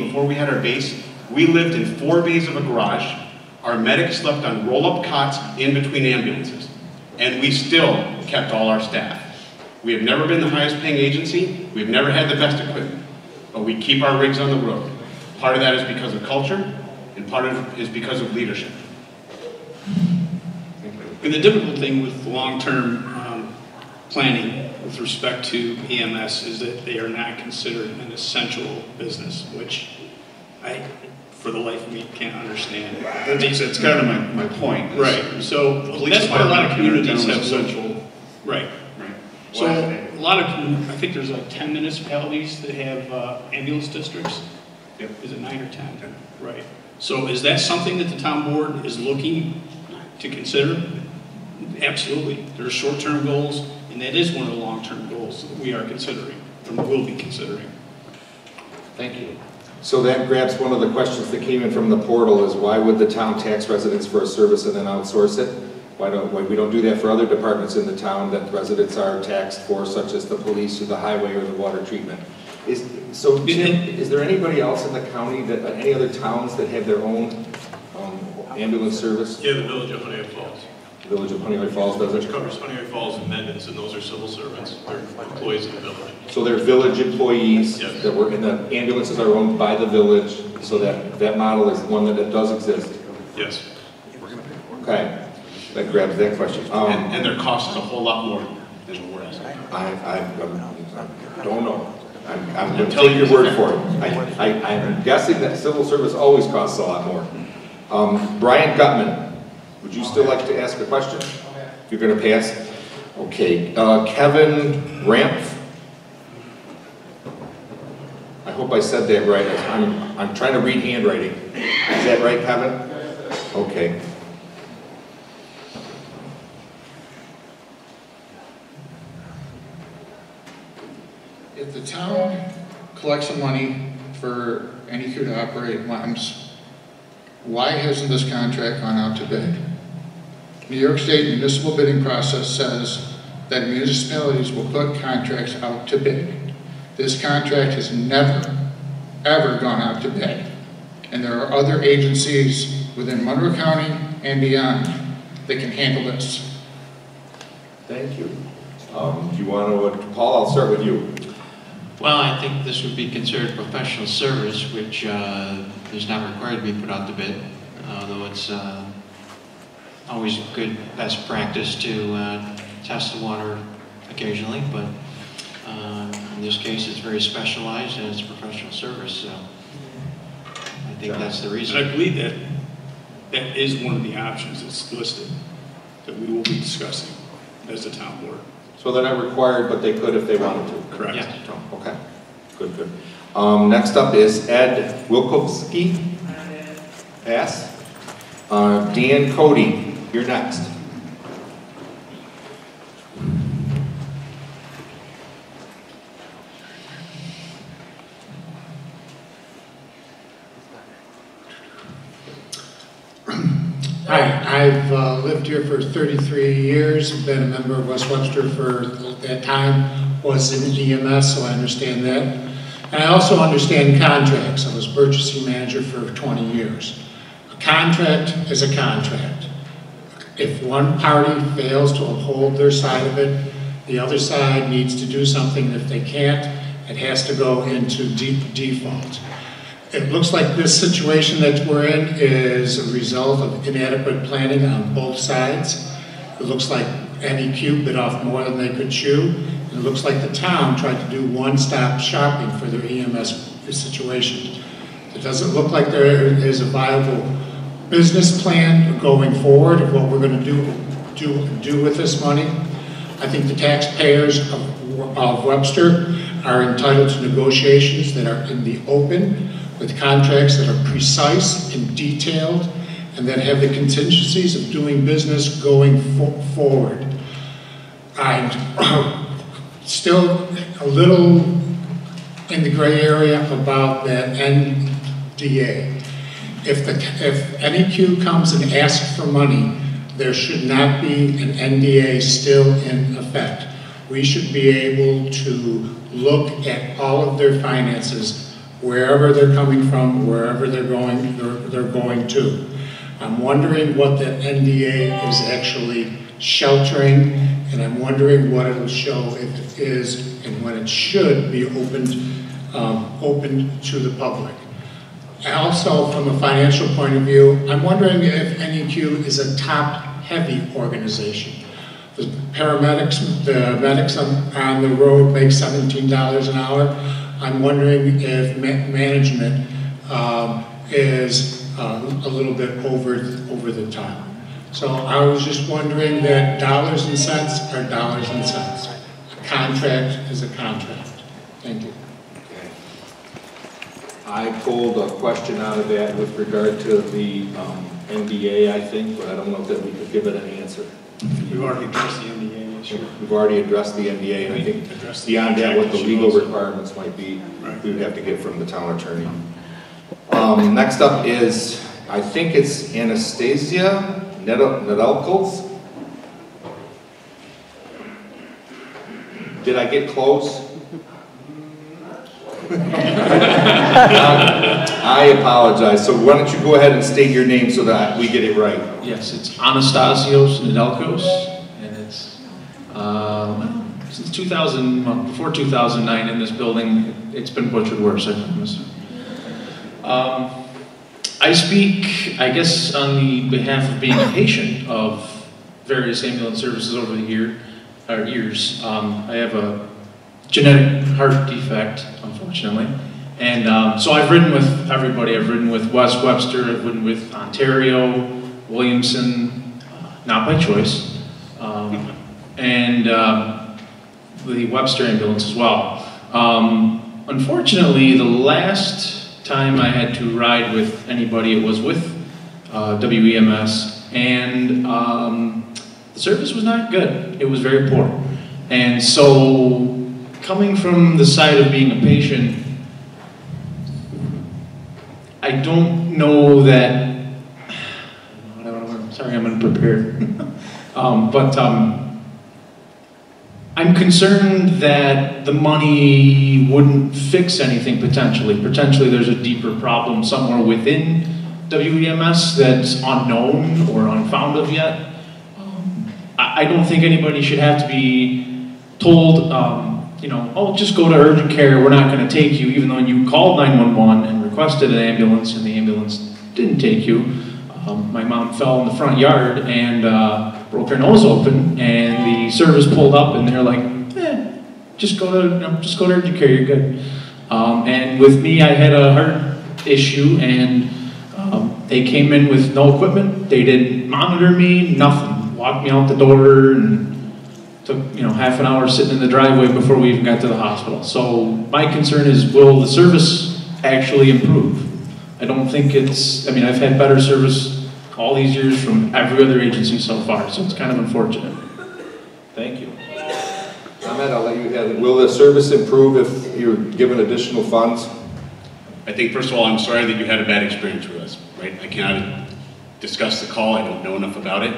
before we had our base, we lived in 4 bays of a garage. Our medics slept on roll-up cots in between ambulances, and we still kept all our staff. We have never been the highest paying agency, we've never had the best equipment, but we keep our rigs on the road. Part of that is because of culture, and part of it is because of leadership. And the difficult thing with long-term planning with respect to EMS is that they are not considered an essential business, which I, for the life of me, can't understand. That's kind of my point. Right. So that's why a lot of communities have essential. Right. So a lot of, I think there's like 10 municipalities that have ambulance districts. Yep. Is it 9 or 10? Right. So is that something that the town board is looking to consider? Absolutely. There are short-term goals, and that is one of the long-term goals that we are considering, and will be considering. Thank you. So that grabs one of the questions that came in from the portal is why would the town tax residents for a service and then outsource it? Why we don't do that for other departments in the town that residents are taxed for, such as the police or the highway or the water treatment? So Jim, is there anybody else in the county, any other towns that have their own ambulance service? Yeah, the village of Honeywood Falls. The village of Honeywood Falls does Which it? covers Honeywood Falls and Mendons, and those are civil servants. They're employees of the village. So they're village employees Yes. that work, and the ambulances are owned by the village, so that model is one that does exist. Yes. Okay, that grabs that question. And their cost is a whole lot more than what we're asking. I don't know. I'm going to take your word for it. I'm guessing that civil service always costs a lot more. Brian Gutman, would you still like to ask a question? You're going to pass? Okay. Kevin Rampf. I hope I said that right. I'm trying to read handwriting. Is that right, Kevin? Okay. If the town collects some money for NEQ to operate LEMS, why hasn't this contract gone out to bid? New York State municipal bidding process says that municipalities will put contracts out to bid. This contract has never, ever gone out to bid. And there are other agencies within Monroe County and beyond that can handle this. Thank you. Do you want to, Paul, I'll start with you. Well, I think this would be considered professional service, which is not required to be put out to bid, although it's always good best practice to test the water occasionally, but in this case it's very specialized and it's professional service, so I think that's the reason. And I believe that is one of the options that's listed that we will be discussing as a town board. So they're not required, but they could if they wanted to? Correct. Yeah. Okay, good. Next up is Ed Wilkowski. Pass. Dan Cody, you're next. Hi, I've lived here for 33 years, been a member of West Webster for that time, was in EMS, so I understand that. And I also understand contracts. I was purchasing manager for 20 years. A contract is a contract. If one party fails to uphold their side of it, the other side needs to do something. If they can't, it has to go into default. It looks like this situation that we're in is a result of inadequate planning on both sides. It looks like NEQ bit off more than they could chew. It looks like the town tried to do one-stop shopping for their EMS situation. It doesn't look like there is a viable business plan going forward of what we're going to do with this money. I think the taxpayers of Webster are entitled to negotiations that are in the open, with contracts that are precise and detailed, and that have the contingencies of doing business going forward. I'm still a little in the gray area about that NDA. If NEQ comes and asks for money, there should not be an NDA still in effect. We should be able to look at all of their finances, wherever they're coming from, wherever they're going to. I'm wondering what that NDA is actually sheltering, and I'm wondering what it'll show if it is, and when it should be opened to the public. Also, from a financial point of view, I'm wondering if NEQ is a top-heavy organization. The paramedics, the medics on the road make $17 an hour. I'm wondering if management is a little bit over the top. So I was just wondering that dollars and cents are dollars and cents. A contract is a contract. Thank you. Okay. I pulled a question out of that with regard to the NDA, I think, but I don't know if that we could give it an answer. We've already addressed the NDA issue. We've already addressed the NDA, and I think beyond that, what the legal requirements might be, we would have to get from the town attorney. Next up is, I think it's Anastasia Nedelkos. Did I get close? I apologize. So why don't you go ahead and state your name so that we get it right? Yes, it's Anastasios Nedelkos, and it's since 2000, well, before 2009 in this building. It's been butchered worse, I promise. I speak, I guess, on the behalf of being a patient of various ambulance services over the years. I have a genetic heart defect, unfortunately. And so I've ridden with everybody. I've ridden with Webster, I've ridden with Ontario, Williamson, not by choice, and the Webster Ambulance as well. Unfortunately, the last time I had to ride with anybody, it was with WEMS, and the service was not good. It was very poor. And so, coming from the side of being a patient, I don't know that, sorry, I'm unprepared. I'm concerned that the money wouldn't fix anything potentially. Potentially there's a deeper problem somewhere within WEMS that's unknown or unfound of yet. I don't think anybody should have to be told, you know, oh, just go to urgent care, we're not going to take you, even though you called 911 and requested an ambulance and the ambulance didn't take you. My mom fell in the front yard and broke her nose open, and the service pulled up and they're like, just go to urgent care, you're good. And with me, I had a heart issue, and they came in with no equipment. They didn't monitor me, nothing. Walked me out the door and took, you know, half an hour sitting in the driveway before we even got to the hospital. So my concern is, will the service actually improve? I don't think it's, I mean, I've had better service all these years from every other agency so far, so it's kind of unfortunate. Thank you. Ahmed, I'll let you have it. Will the service improve if you're given additional funds? I think, first of all, I'm sorry that you had a bad experience with us, right? I cannot discuss the call, I don't know enough about it.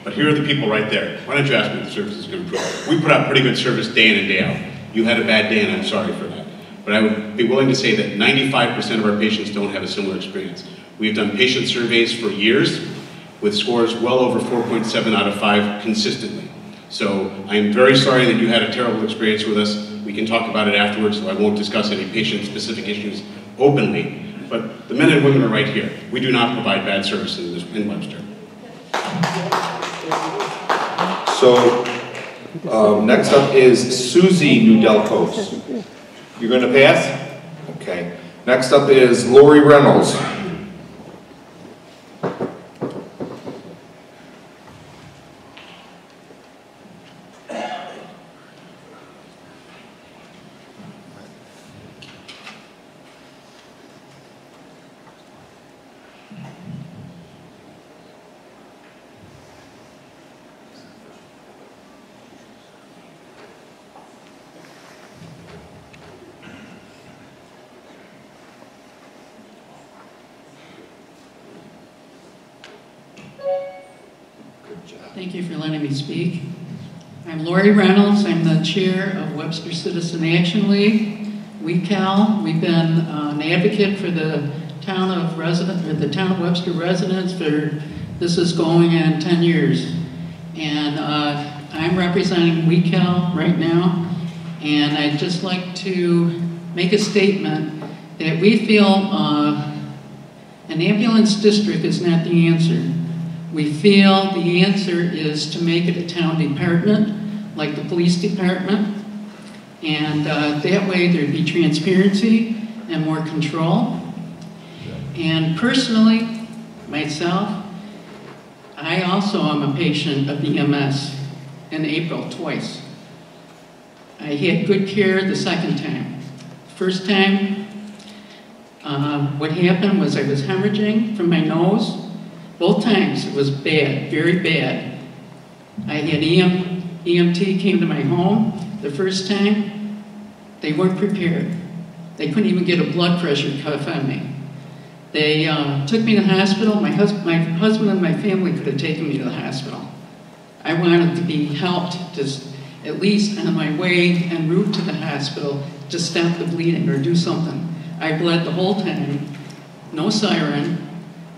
But here are the people right there. Why don't you ask me if the service is going to improve? We put out pretty good service day in and day out. You had a bad day, and I'm sorry for that. But I would be willing to say that 95% of our patients don't have a similar experience. We've done patient surveys for years with scores well over 4.7 out of 5 consistently. So I am very sorry that you had a terrible experience with us. We can talk about it afterwards, so I won't discuss any patient-specific issues openly. But the men and women are right here. We do not provide bad service in Webster. So, next up is Susie Nudelkos. You're going to pass? Okay. Next up is Lori Reynolds. Thank you for letting me speak. I'm Lori Reynolds. I'm the chair of Webster Citizen Action League, WeCal. We've been an advocate for the town of Webster residents for, this is going on 10 years. And I'm representing WeCal right now. And I'd just like to make a statement that we feel An ambulance district is not the answer. We feel the answer is to make it a town department, like the police department, and that way there'd be transparency and more control. And personally, myself, I also am a patient of EMS in April twice. I had good care the second time. First time, what happened was I was hemorrhaging from my nose. Both times it was bad, very bad. I had EMT came to my home. The first time, they weren't prepared. They couldn't even get a blood pressure cuff on me. They took me to the hospital. My husband and my family could have taken me to the hospital. I wanted to be helped, just at least on my way en route to the hospital, to stop the bleeding or do something. I bled the whole time, no siren,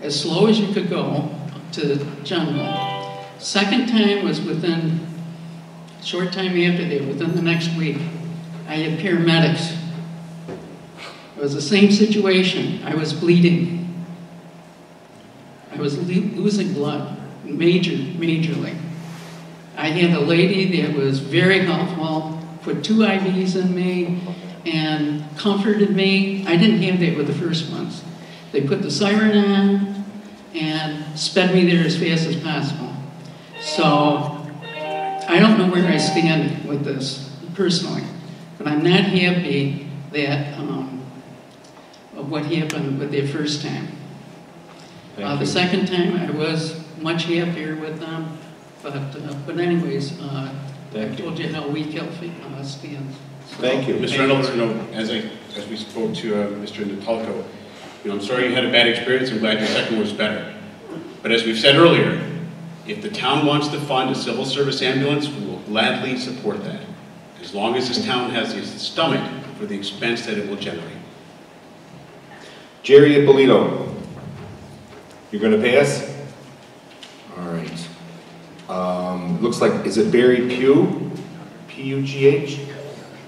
as slow as you could go to general. Second time was within a short time after that, within the next week. I had paramedics. It was the same situation. I was bleeding. I was losing blood, majorly. I had a lady that was very helpful, put 2 IVs in me, and comforted me. I didn't have that with the first ones. They put the siren on and sped me there as fast as possible. So I don't know where I stand with this personally, but I'm not happy that of what happened with the first time. The second time I was much happier with them, but anyways, I told you how weak health stands. Thank you. Mr. Reynolds, you know, as we spoke to Mr. Natalco, you know, I'm sorry you had a bad experience. I'm glad your second was better. But as we've said earlier, if the town wants to fund a civil service ambulance, we will gladly support that, as long as this town has the stomach for the expense that it will generate. Jerry Ippolito, you're going to pass? All right. Looks like, is it Barry Pugh? P-U-G-H?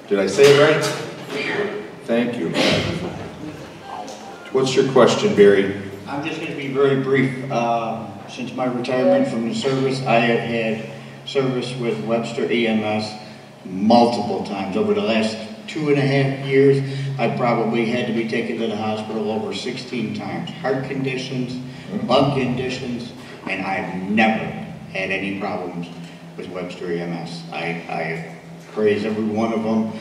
Did I say it right? Thank you. What's your question, Barry? I'm just going to be very brief. Since my retirement from the service, I have had service with Webster EMS multiple times. Over the last 2.5 years, I probably had to be taken to the hospital over 16 times. Heart conditions, lung conditions, and I've never had any problems with Webster EMS. I praise every one of them.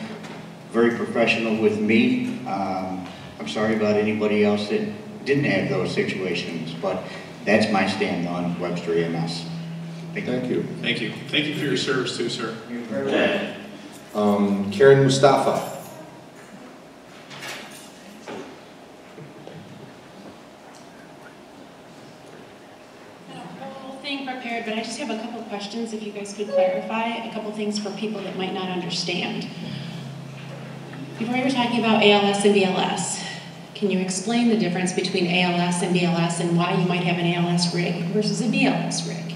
Very professional with me. I'm sorry about anybody else that didn't have those situations, but that's my stand on Webster EMS. Thank you. Thank you. Thank you for your service too, sir. You're very welcome. Karen Mustafa. Prepared, but I just have a couple questions if you guys could clarify a couple things for people that might not understand. Before you were talking about ALS and BLS, can you explain the difference between ALS and BLS and why you might have an ALS rig versus a BLS rig?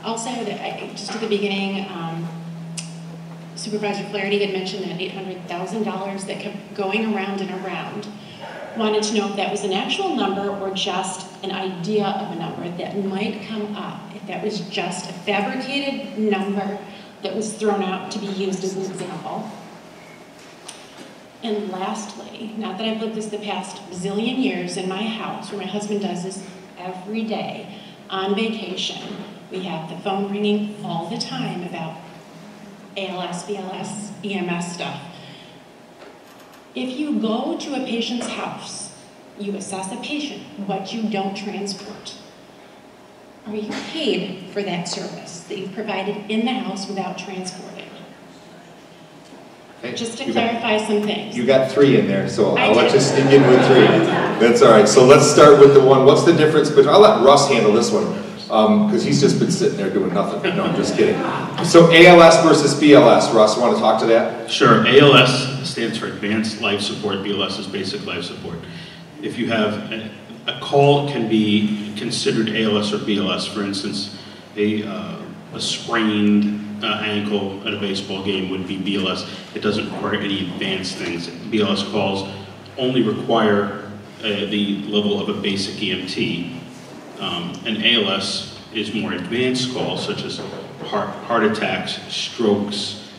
Also, just at the beginning, Supervisor Flaherty had mentioned that $800,000 that kept going around and around. Wanted to know if that was an actual number or just an idea of a number that might come up, if that was just a fabricated number that was thrown out to be used as an example. And lastly, not that I've lived this the past zillion years in my house, where my husband does this every day, on vacation, we have the phone ringing all the time about ALS, BLS, EMS stuff. If you go to a patient's house, you assess a patient, but you don't transport. Are you paid for that service that you've provided in the house without transporting? Okay. Just to clarify some things. You got 3 in there, so I'll let you sneak in with 3. That's all right. So let's start with the one. What's the difference? But I'll let Russ handle this one, because he's just been sitting there doing nothing. No, I'm just kidding. So ALS versus BLS. Russ, want to talk to that? Sure. ALS stands for Advanced Life Support. BLS is Basic Life Support. If you have a call, can be considered ALS or BLS. For instance, a sprained ankle at a baseball game would be BLS. It doesn't require any advanced things. BLS calls only require the level of a basic EMT. An ALS is more advanced calls such as heart attacks, strokes,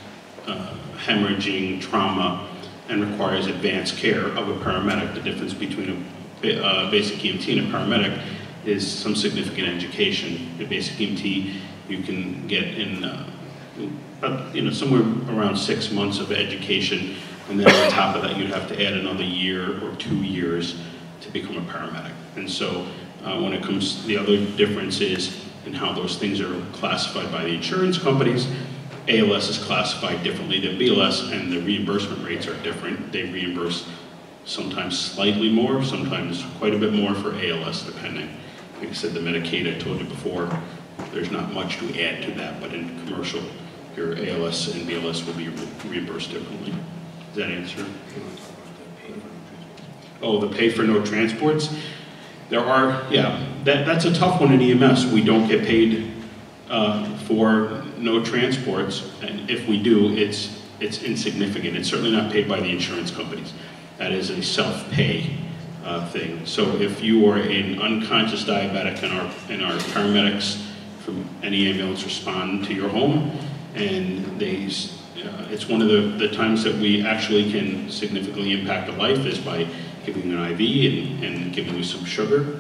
hemorrhaging, trauma, and requires advanced care of a paramedic. The difference between a basic EMT and a paramedic is some significant education. A basic EMT you can get in somewhere around 6 months of education, and then on top of that you'd have to add another year or 2 years to become a paramedic. And so when it comes, the other difference is in how those things are classified by the insurance companies. ALS is classified differently than BLS, and the reimbursement rates are different. They reimburse sometimes slightly more, sometimes quite a bit more for ALS, depending. Like I said, the Medicaid, I told you before, there's not much to add to that, but in commercial, your ALS and BLS will be reimbursed differently. Does that answer? Oh, the pay for no transports? There are, yeah, that's a tough one in EMS. We don't get paid for no transports, and if we do, it's insignificant. It's certainly not paid by the insurance companies. That is a self-pay thing. So if you are an unconscious diabetic and our paramedics from any ambulance respond to your home, and it's one of the times that we actually can significantly impact a life is by giving an IV and giving you some sugar.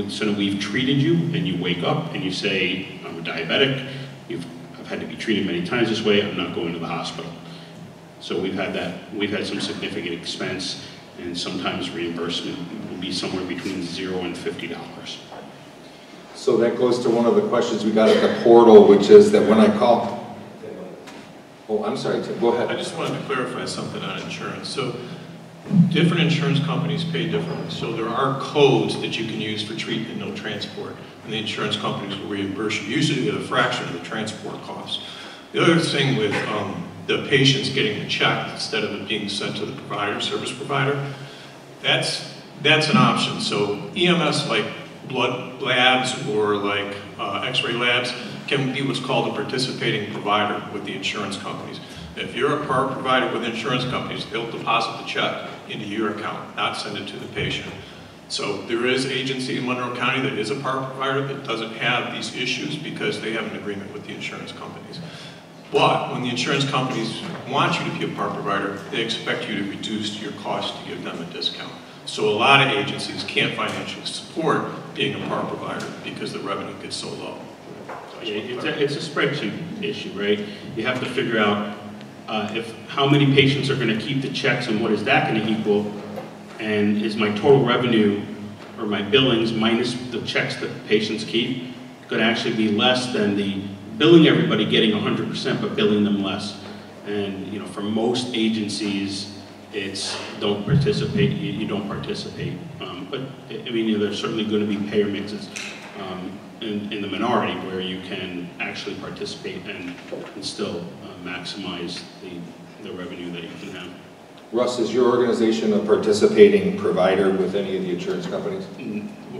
So we've treated you, and you wake up and you say, I'm a diabetic, I've had to be treated many times this way, I'm not going to the hospital. So we've had some significant expense, and sometimes reimbursement will be somewhere between $0 and $50. So that goes to one of the questions we got at the portal, which is that when I call, oh, I'm sorry, Tim, go ahead. I just wanted to clarify something on insurance. So different insurance companies pay differently. So there are codes that you can use for treatment, no transport, and the insurance companies will reimburse you, usually at a fraction of the transport cost. The other thing with the patients getting the check instead of it being sent to the provider, service provider, that's an option. So EMS, like blood labs or like x-ray labs, can be what's called a participating provider with the insurance companies. If you're a PAR provider with insurance companies, they'll deposit the check into your account, not send it to the patient. So there is agency in Monroe County that is a PAR provider that doesn't have these issues because they have an agreement with the insurance companies. But when the insurance companies want you to be a PAR provider, they expect you to reduce your cost to give them a discount. So a lot of agencies can't financially support being a PAR provider because the revenue gets so low. It's a spreadsheet issue, right? You have to figure out how many patients are going to keep the checks and what is that going to equal, and is my total revenue or my billings minus the checks that the patients keep going to actually be less than the billing everybody getting 100% but billing them less. And for most agencies it's don't participate, you don't participate. But I mean, there's certainly going to be payer mixes in the minority where you can actually participate and still maximize the revenue that you can have. Russ, is your organization a participating provider with any of the insurance companies?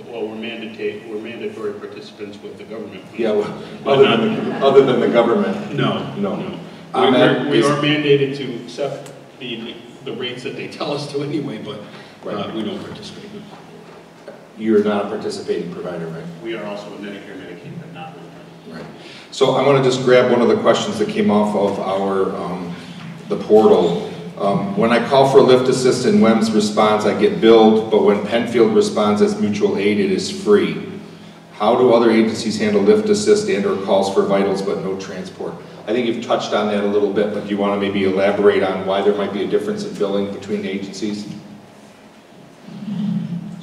Well, we're mandatory participants with the government. Yeah, well, other than the government? No. We are mandated to accept the rates that they tell us to anyway, but we don't participate. You're not a participating provider, right? We are also a Medicare, Medicaid, but not right. So I want to just grab one of the questions that came off of our the portal. When I call for a lift assist and WEMS responds, I get billed, but when Penfield responds as mutual aid, it is free. How do other agencies handle lift assist and or calls for vitals but no transport? I think you've touched on that a little bit, but do you want to maybe elaborate on why there might be a difference in billing between agencies?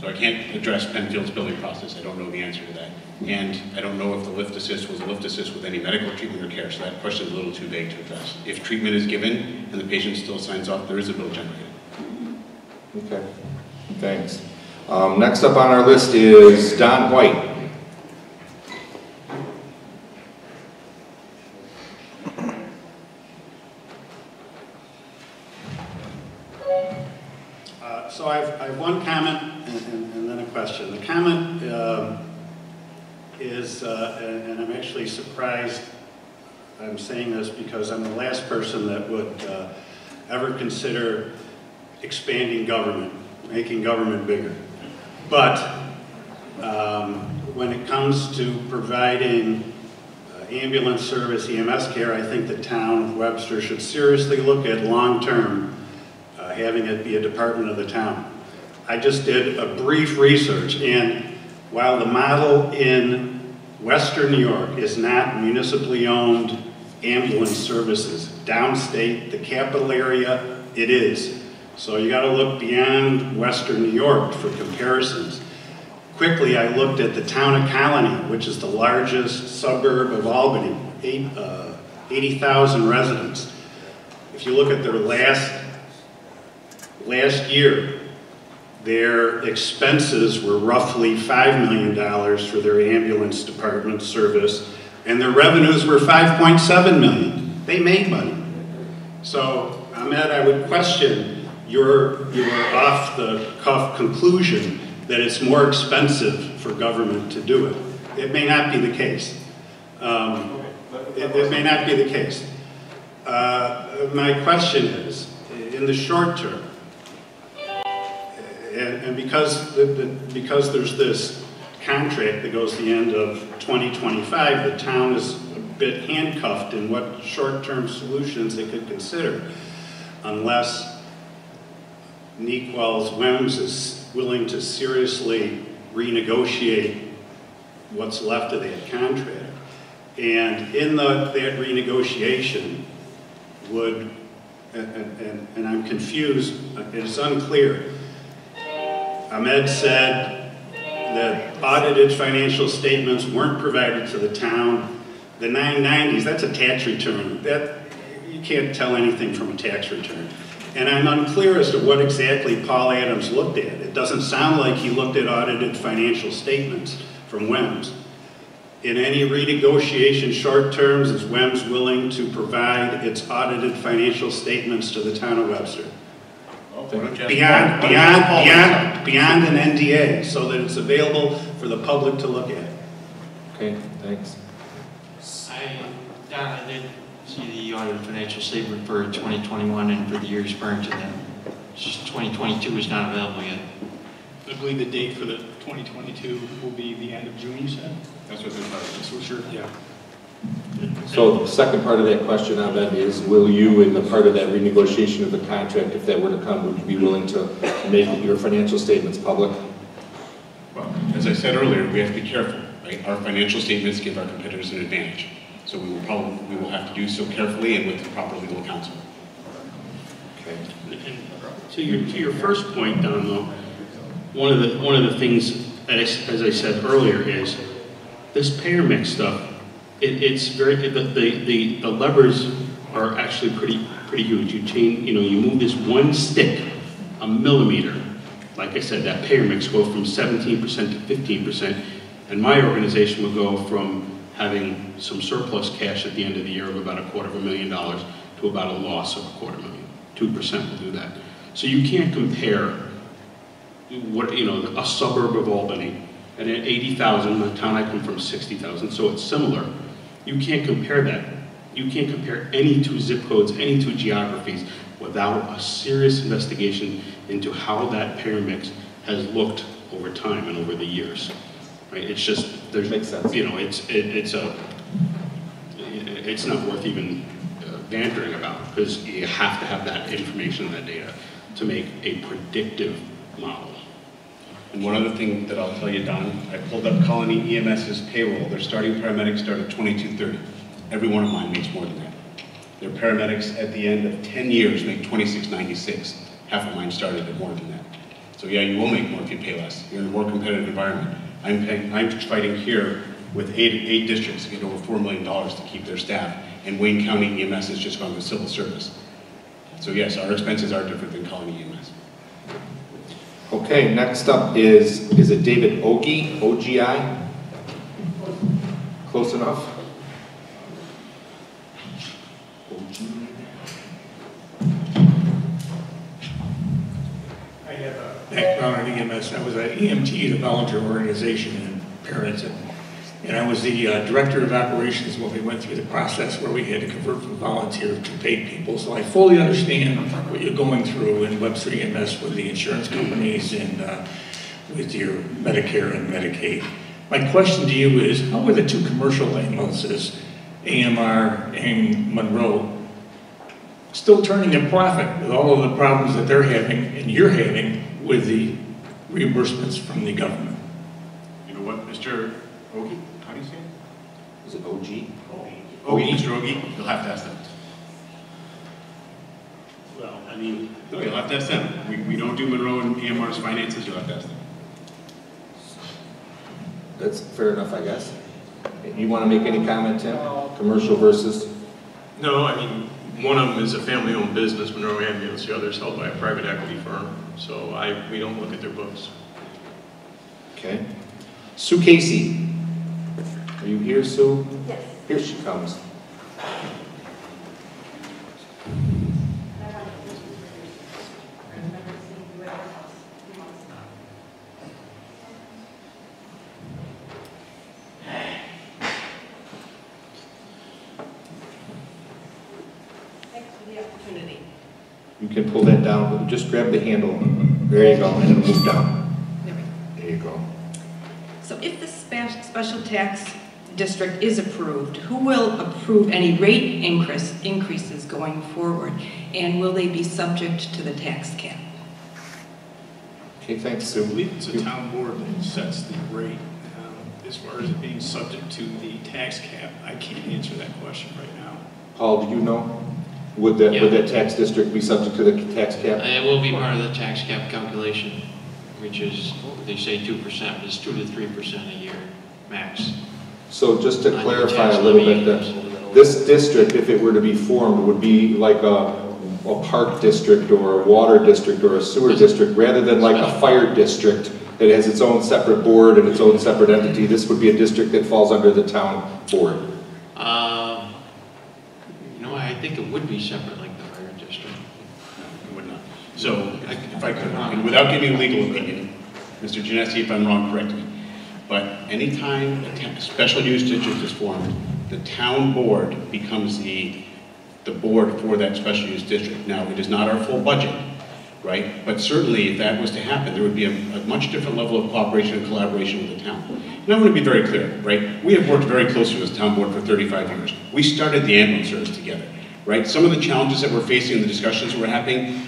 So I can't address Penfield's billing process. I don't know the answer to that. And I don't know if the lift assist was a lift assist with any medical treatment or care, so that question is a little too vague to address. If treatment is given and the patient still signs off, there is a bill generated. Okay, thanks. Next up on our list is Don White. So I have one comment and then a question. The comment is, and I'm actually surprised I'm saying this because I'm the last person that would ever consider expanding government. making government bigger. But when it comes to providing ambulance service, EMS care, I think the town of Webster should seriously look at long-term having it be a department of the town. I just did a brief research, and while the model in Western New York is not municipally owned ambulance services, downstate, the capital area, it is. So you gotta look beyond Western New York for comparisons. Quickly, I looked at the town of Colony, which is the largest suburb of Albany, 80,000 residents. If you look at their last year, their expenses were roughly $5 million for their ambulance department service, and their revenues were $5.7 million. They made money. So, Ahmed, I would question your off-the-cuff conclusion that it's more expensive for government to do it. It may not be the case. It may not be the case. My question is, in the short term, and because there's this contract that goes to the end of 2025, the town is a bit handcuffed in what short-term solutions it could consider, unless Nequel's WEMS is willing to seriously renegotiate what's left of that contract. And in that renegotiation would, and I'm confused, it's unclear. Ahmed said that audited financial statements weren't provided to the town. The 990s, that's a tax return. You can't tell anything from a tax return. And I'm unclear as to what exactly Paul Adams looked at. It doesn't sound like he looked at audited financial statements from WEMS. In any renegotiation short terms, is WEMS willing to provide its audited financial statements to the town of Webster? Beyond an NDA, so that it's available for the public to look at. Okay, thanks. Don, I did see the audited financial statement for 2021 and for the years prior to that. Just 2022 is not available yet. I believe the date for the 2022 will be the end of June, you said? That's what they're talking about. So sure, yeah. So the second part of that question, Ahmed, is will you, in the part of that renegotiation of the contract, if that were to come, would you be willing to make your financial statements public? Well, as I said earlier, we have to be careful, right? Our financial statements give our competitors an advantage. So we will have to do so carefully and with the proper legal counsel. Okay. And to your first point, Don, though, one of the things that as I said earlier is this payer mix stuff. It's very the levers are actually pretty huge. You move this one stick a millimeter. Like I said, that payer mix goes from 17% to 15%, and my organization will go from having some surplus cash at the end of the year of about $250,000 to about a loss of $250,000. 2% will do that. So you can't compare a suburb of Albany and at 80,000, the town I come from 60,000, so it's similar. You can't compare that. You can't compare any two zip codes, any two geographies without a serious investigation into how that payer mix has looked over time and over the years. Right? It's just makes sense. It's not worth even bantering about because you have to have that information, that data, to make a predictive model. And one other thing that I'll tell you, Don, I pulled up Colony EMS's payroll. Their starting paramedics start at $22.30. Every one of mine makes more than that. Their paramedics at the end of 10 years make $26.96. Half of mine started at more than that. So yeah, you will make more if you pay less. You're in a more competitive environment. I'm fighting here with eight districts to get over $4 million to keep their staff, and Wayne County EMS has just gone to civil service. So yes, our expenses are different than Colony EMS. Okay, next up is it David Ogi, OGI? Close enough? I have a background in EMS. I was an EMT at a volunteer organization in parents, and And I was the director of operations when we went through the process where we had to convert from volunteer to paid people. So I fully understand what you're going through in Webster EMS with the insurance companies and with your Medicare and Medicaid. My question to you is, how are the two commercial ambulances, AMR and Monroe, still turning a profit with all of the problems that they're having and you're having with the reimbursements from the government? You know what, Mr. Ogie? How do you say it? Is it OG? Ogie, Mr. Ogie, you'll have to ask them. Well, I mean, No, you'll have to ask them. We don't do Monroe and EMR's finances, you'll have to ask them. That's fair enough, I guess. You want to make any comment, Tim? Commercial versus? No, I mean, one of them is a family-owned business, Monroe Ambulance, the other is held by a private equity firm. So we don't look at their books. Okay. Sue Casey. Are you here, Sue? Yes. Here she comes. Thanks for the opportunity. You can pull that down, but just grab the handle. There you go, and it'll move down. There you go. So if the special tax district is approved, who will approve any rate increases going forward? And will they be subject to the tax cap? Okay, thanks, Sue. I believe it's a town board that sets the rate. As far as it being subject to the tax cap, I can't answer that question right now. Paul, do you know? Would that tax district be subject to the tax cap? It will be part of the tax cap calculation, which is, they say 2%, but it's 2 to 3% a year, max. So just to clarify a little bit, this district, if it were to be formed, would be like a park district or a water district or a sewer district, rather than like a fire district that has its own separate board and its own separate entity. This would be a district that falls under the town board. I think it would be separate like the fire district. No, it would not. So, if I could, and without giving a legal opinion, Mr. Genesi, if I'm wrong, correct me, but anytime a special use district is formed, the town board becomes the board for that special use district. Now, it is not our full budget, right? But certainly, if that was to happen, there would be a much different level of cooperation and collaboration with the town. And I want to be very clear, right? We have worked very closely with the town board for 35 years. We started the ambulance service together, right? Some of the challenges that we're facing in the discussions that we're having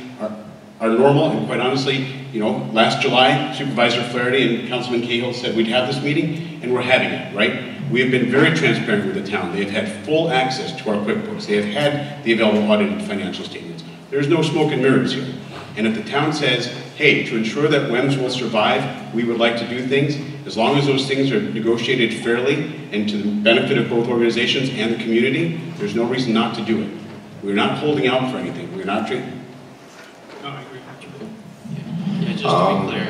are normal, and quite honestly, you know, last July, Supervisor Flaherty and Councilman Cahill said we'd have this meeting, and we're having it, right? We have been very transparent with the town. They have had full access to our QuickBooks. They have had the available audited financial statements. There's no smoke and mirrors here. And if the town says, hey, to ensure that WEMS will survive, we would like to do things, as long as those things are negotiated fairly and to the benefit of both organizations and the community, there's no reason not to do it. We're not holding out for anything. We're not treating. No, I agree. Yeah, just to be clear,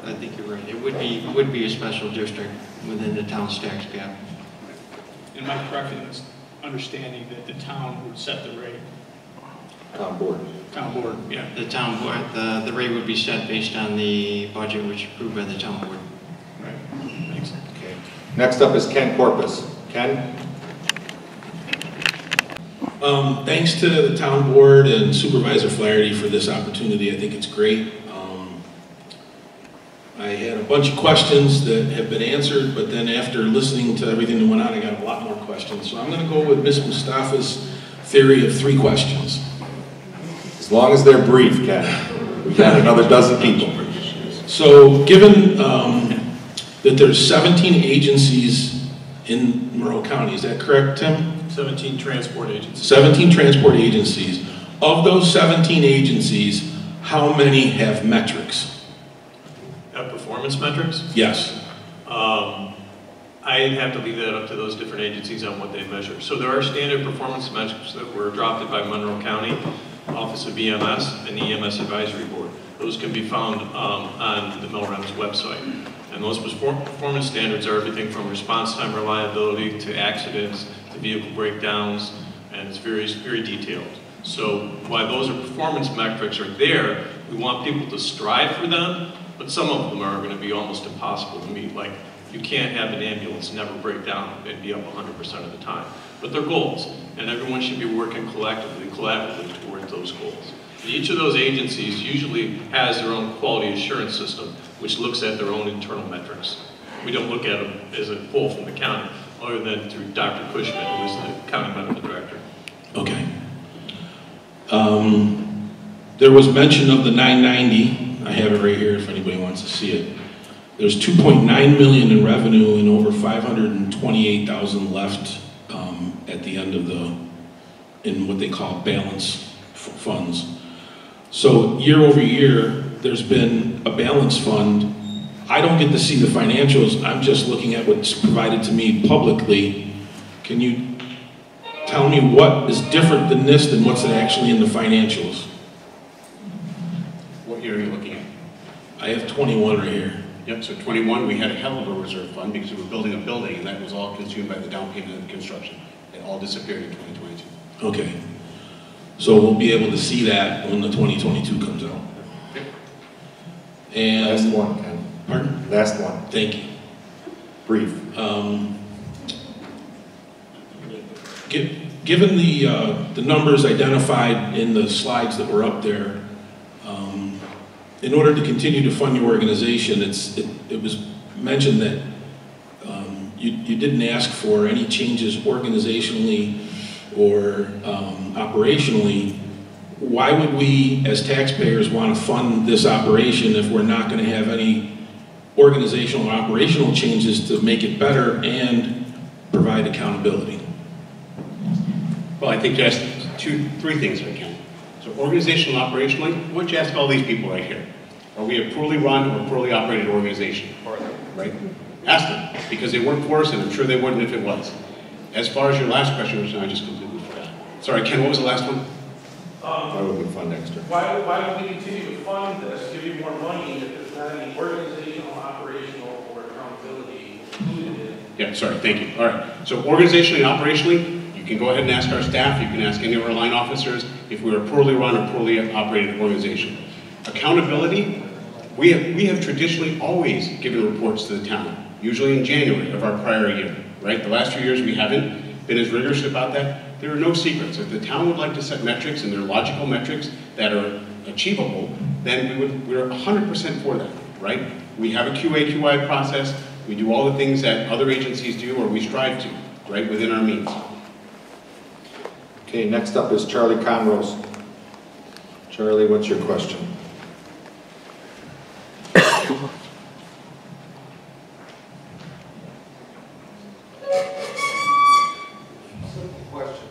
I think you're right. It would be a special district within the town's tax cap. And my correct in this understanding that the town would set the rate? Town board. Town board, yeah. The town board, the rate would be set based on the budget which is approved by the town board. Right, thanks. Okay. Next up is Ken Corpus. Ken? Thanks to the town board and Supervisor Flaherty for this opportunity. I think it's great. I had a bunch of questions that have been answered, but then after listening to everything that went on, I got a lot more questions. So I'm going to go with Ms. Mustafa's theory of 3 questions. As long as they're brief, Ken. We got another dozen people. So given that there's 17 agencies in Monroe County, is that correct, Tim? 17 transport agencies. 17 transport agencies. Of those 17 agencies, how many have metrics? Have performance metrics? Yes. I have to leave that up to those different agencies on what they measure. So there are standard performance metrics that were adopted by Monroe County, Office of EMS, and the EMS Advisory Board. Those can be found on the MLREM's website. And those performance standards are everything from response time reliability to accidents to vehicle breakdowns, and it's very, very detailed. So while those are performance metrics are there, we want people to strive for them, but some of them are going to be almost impossible to meet, like You can't have an ambulance never break down and be up 100% of the time. But they're goals, and everyone should be working collectively, collaboratively toward those goals. And each of those agencies usually has their own quality assurance system, which looks at their own internal metrics. We don't look at them as a whole from the county, other than through Dr. Cushman, who is the county medical director. Okay. There was mention of the 990. I have it right here if anybody wants to see it. There's 2.9 million in revenue and over 528,000 left at the end of in what they call balance funds. So year over year, there's been a balance fund. I don't get to see the financials. I'm just looking at what's provided to me publicly. Can you tell me what is different than this than what's actually in the financials? What year are you looking at? I have 21 right here. Yep, so 21, we had a hell of a reserve fund because we were building a building and that was all consumed by the down payment of the construction. It all disappeared in 2022. Okay. So we'll be able to see that when the 2022 comes out. Yep. And last one, Ken. Pardon? Last one. Thank you. Brief. Given the numbers identified in the slides that were up there, in order to continue to fund your organization, it was mentioned that you didn't ask for any changes organizationally or operationally. Why would we, as taxpayers, want to fund this operation if we're not going to have any organizational or operational changes to make it better and provide accountability? Well, I think just three things we can. So organizational and operationally, why don't you ask all these people right here? Are we a poorly run or poorly operated organization? Right? Ask them, because they work for us and I'm sure they wouldn't if it was. As far as your last question, which I just completely forgot. Sorry, Ken, what was the last one? Why would we fund extra? Why would we continue to fund this, give you more money if there's not any organizational, operational, or accountability included in it? Yeah, sorry, thank you. All right, so organizationally and operationally, you can go ahead and ask our staff, you can ask any of our line officers if we're a poorly run or poorly operated organization. Accountability, we have traditionally always given reports to the town, usually in January of our prior year, right? The last 2 years we haven't been as rigorous about that. There are no secrets. If the town would like to set metrics and they're logical metrics that are achievable, then we're 100% for that, right? We have a QA/QI process. We do all the things that other agencies do or we strive to, right, within our means. Okay, next up is Charlie Conrose. Charlie, what's your question? Question.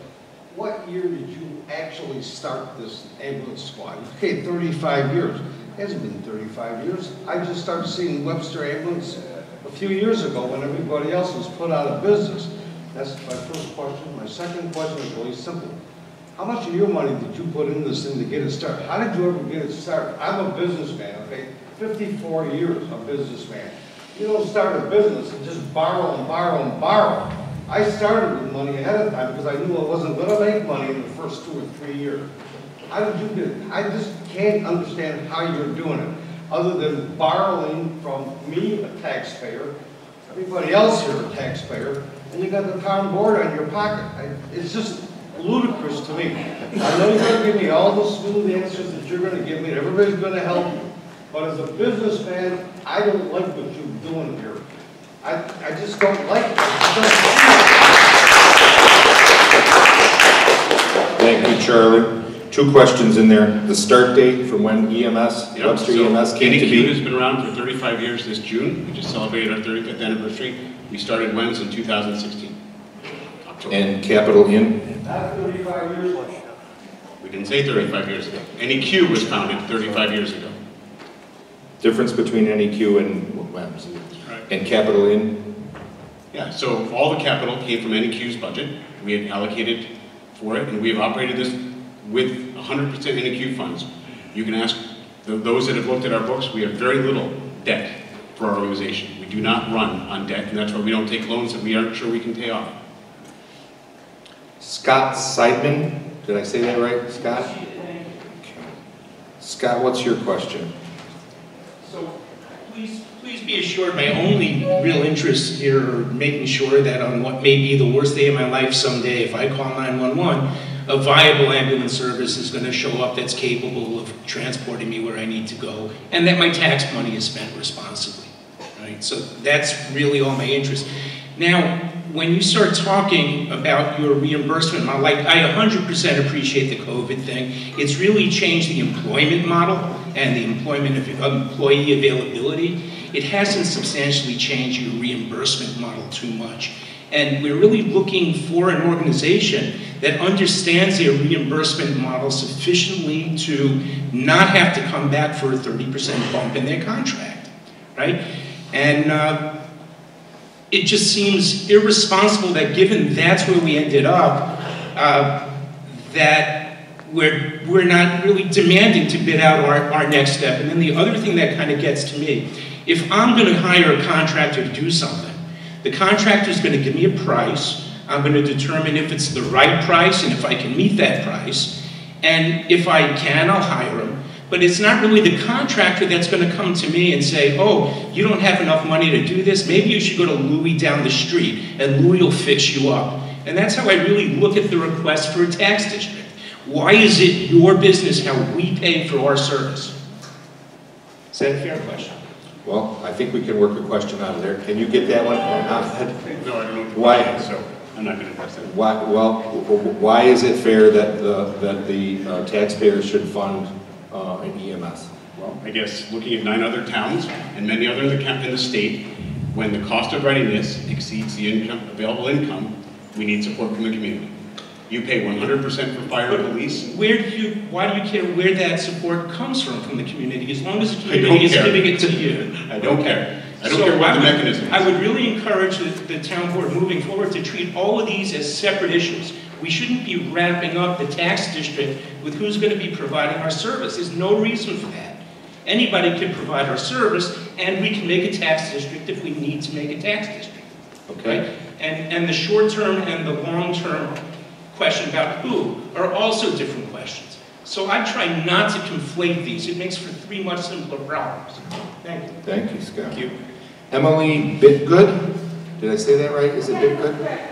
What year did you actually start this ambulance squad? Okay, 35 years. It hasn't been 35 years. I just started seeing Webster Ambulance a few years ago when everybody else was put out of business. That's my first question. My second question is really simple. How much of your money did you put in this thing to get it started? How did you ever get it started? I'm a businessman, okay? 54 years a businessman. You don't start a business and just borrow and borrow and borrow. I started with money ahead of time because I knew I wasn't going to make money in the first 2 or 3 years. How did you get it? I just can't understand how you're doing it, other than borrowing from me, a taxpayer, everybody else here a taxpayer, and you got the town board on your pocket. It's just ludicrous to me. I know you're going to give me all the smooth answers that you're going to give me, and everybody's going to help you. But as a businessman, I don't like what you're doing here. I just don't like it. Thank you, Charlie. 2 questions in there. The start date from when EMS, Yep. Webster So EMS came to NEQ be? has been around for 35 years this June. We just celebrated our 35th anniversary. We started WEMS in 2016. October. And Capital Inn? Not 35 years ago. We didn't say 35 years ago. NEQ was founded 35 years ago. Difference between NEQ and WEMS? Right. And Capital Inn? Yeah, so all the capital came from NEQ's budget. We had allocated for it, and we have operated this with 100% NEQ funds. You can ask those that have looked at our books, we have very little debt for our organization. We do not run on debt, and that's why we don't take loans that we aren't sure we can pay off. Scott Seidman, did I say that right, Scott? Okay. Scott, what's your question? So Please be assured my only real interest here are making sure that on what may be the worst day of my life someday, if I call 911, a viable ambulance service is going to show up that's capable of transporting me where I need to go, and that my tax money is spent responsibly, right? So that's really all my interest. Now, when you start talking about your reimbursement model, like I 100% appreciate the COVID thing. It's really changed the employment model and the employee availability. It hasn't substantially changed your reimbursement model too much. And we're really looking for an organization that understands their reimbursement model sufficiently to not have to come back for a 30% bump in their contract, right? And it just seems irresponsible that given that's where we ended up, that we're not really demanding to bid out our next step. And then the other thing that kind of gets to me, if I'm going to hire a contractor to do something, the contractor is going to give me a price. I'm going to determine if it's the right price and if I can meet that price. And if I can, I'll hire him. But it's not really the contractor that's going to come to me and say, oh, you don't have enough money to do this. Maybe you should go to Louis down the street and Louis will fix you up. And that's how I really look at the request for a tax district. Why is it your business how we pay for our service? Is that a fair question? Well, I think we can work a question out of there. Can you get that one? No, I don't know. Why? So I'm not going to address that. Why is it fair that the taxpayers should fund an EMS? Well, I guess looking at 9 other towns and many others in the state, when the cost of running this exceeds the available income, we need support from the community. You pay 100% for fire and police. Why do you care where that support comes from the community, as long as the community is giving it to you? I don't care. I don't care what the mechanism is. I would really encourage the town board moving forward to treat all of these as separate issues. We shouldn't be wrapping up the tax district with who's going to be providing our service. There's no reason for that. Anybody can provide our service, and we can make a tax district if we need to make a tax district. Okay. And the short-term and the long-term question about who are also different questions. So I try not to conflate these. It makes for 3 much simpler problems. Thank you. Thank you, Scott. Thank you. Emily Bitgood? Did I say that right? Is it Bitgood?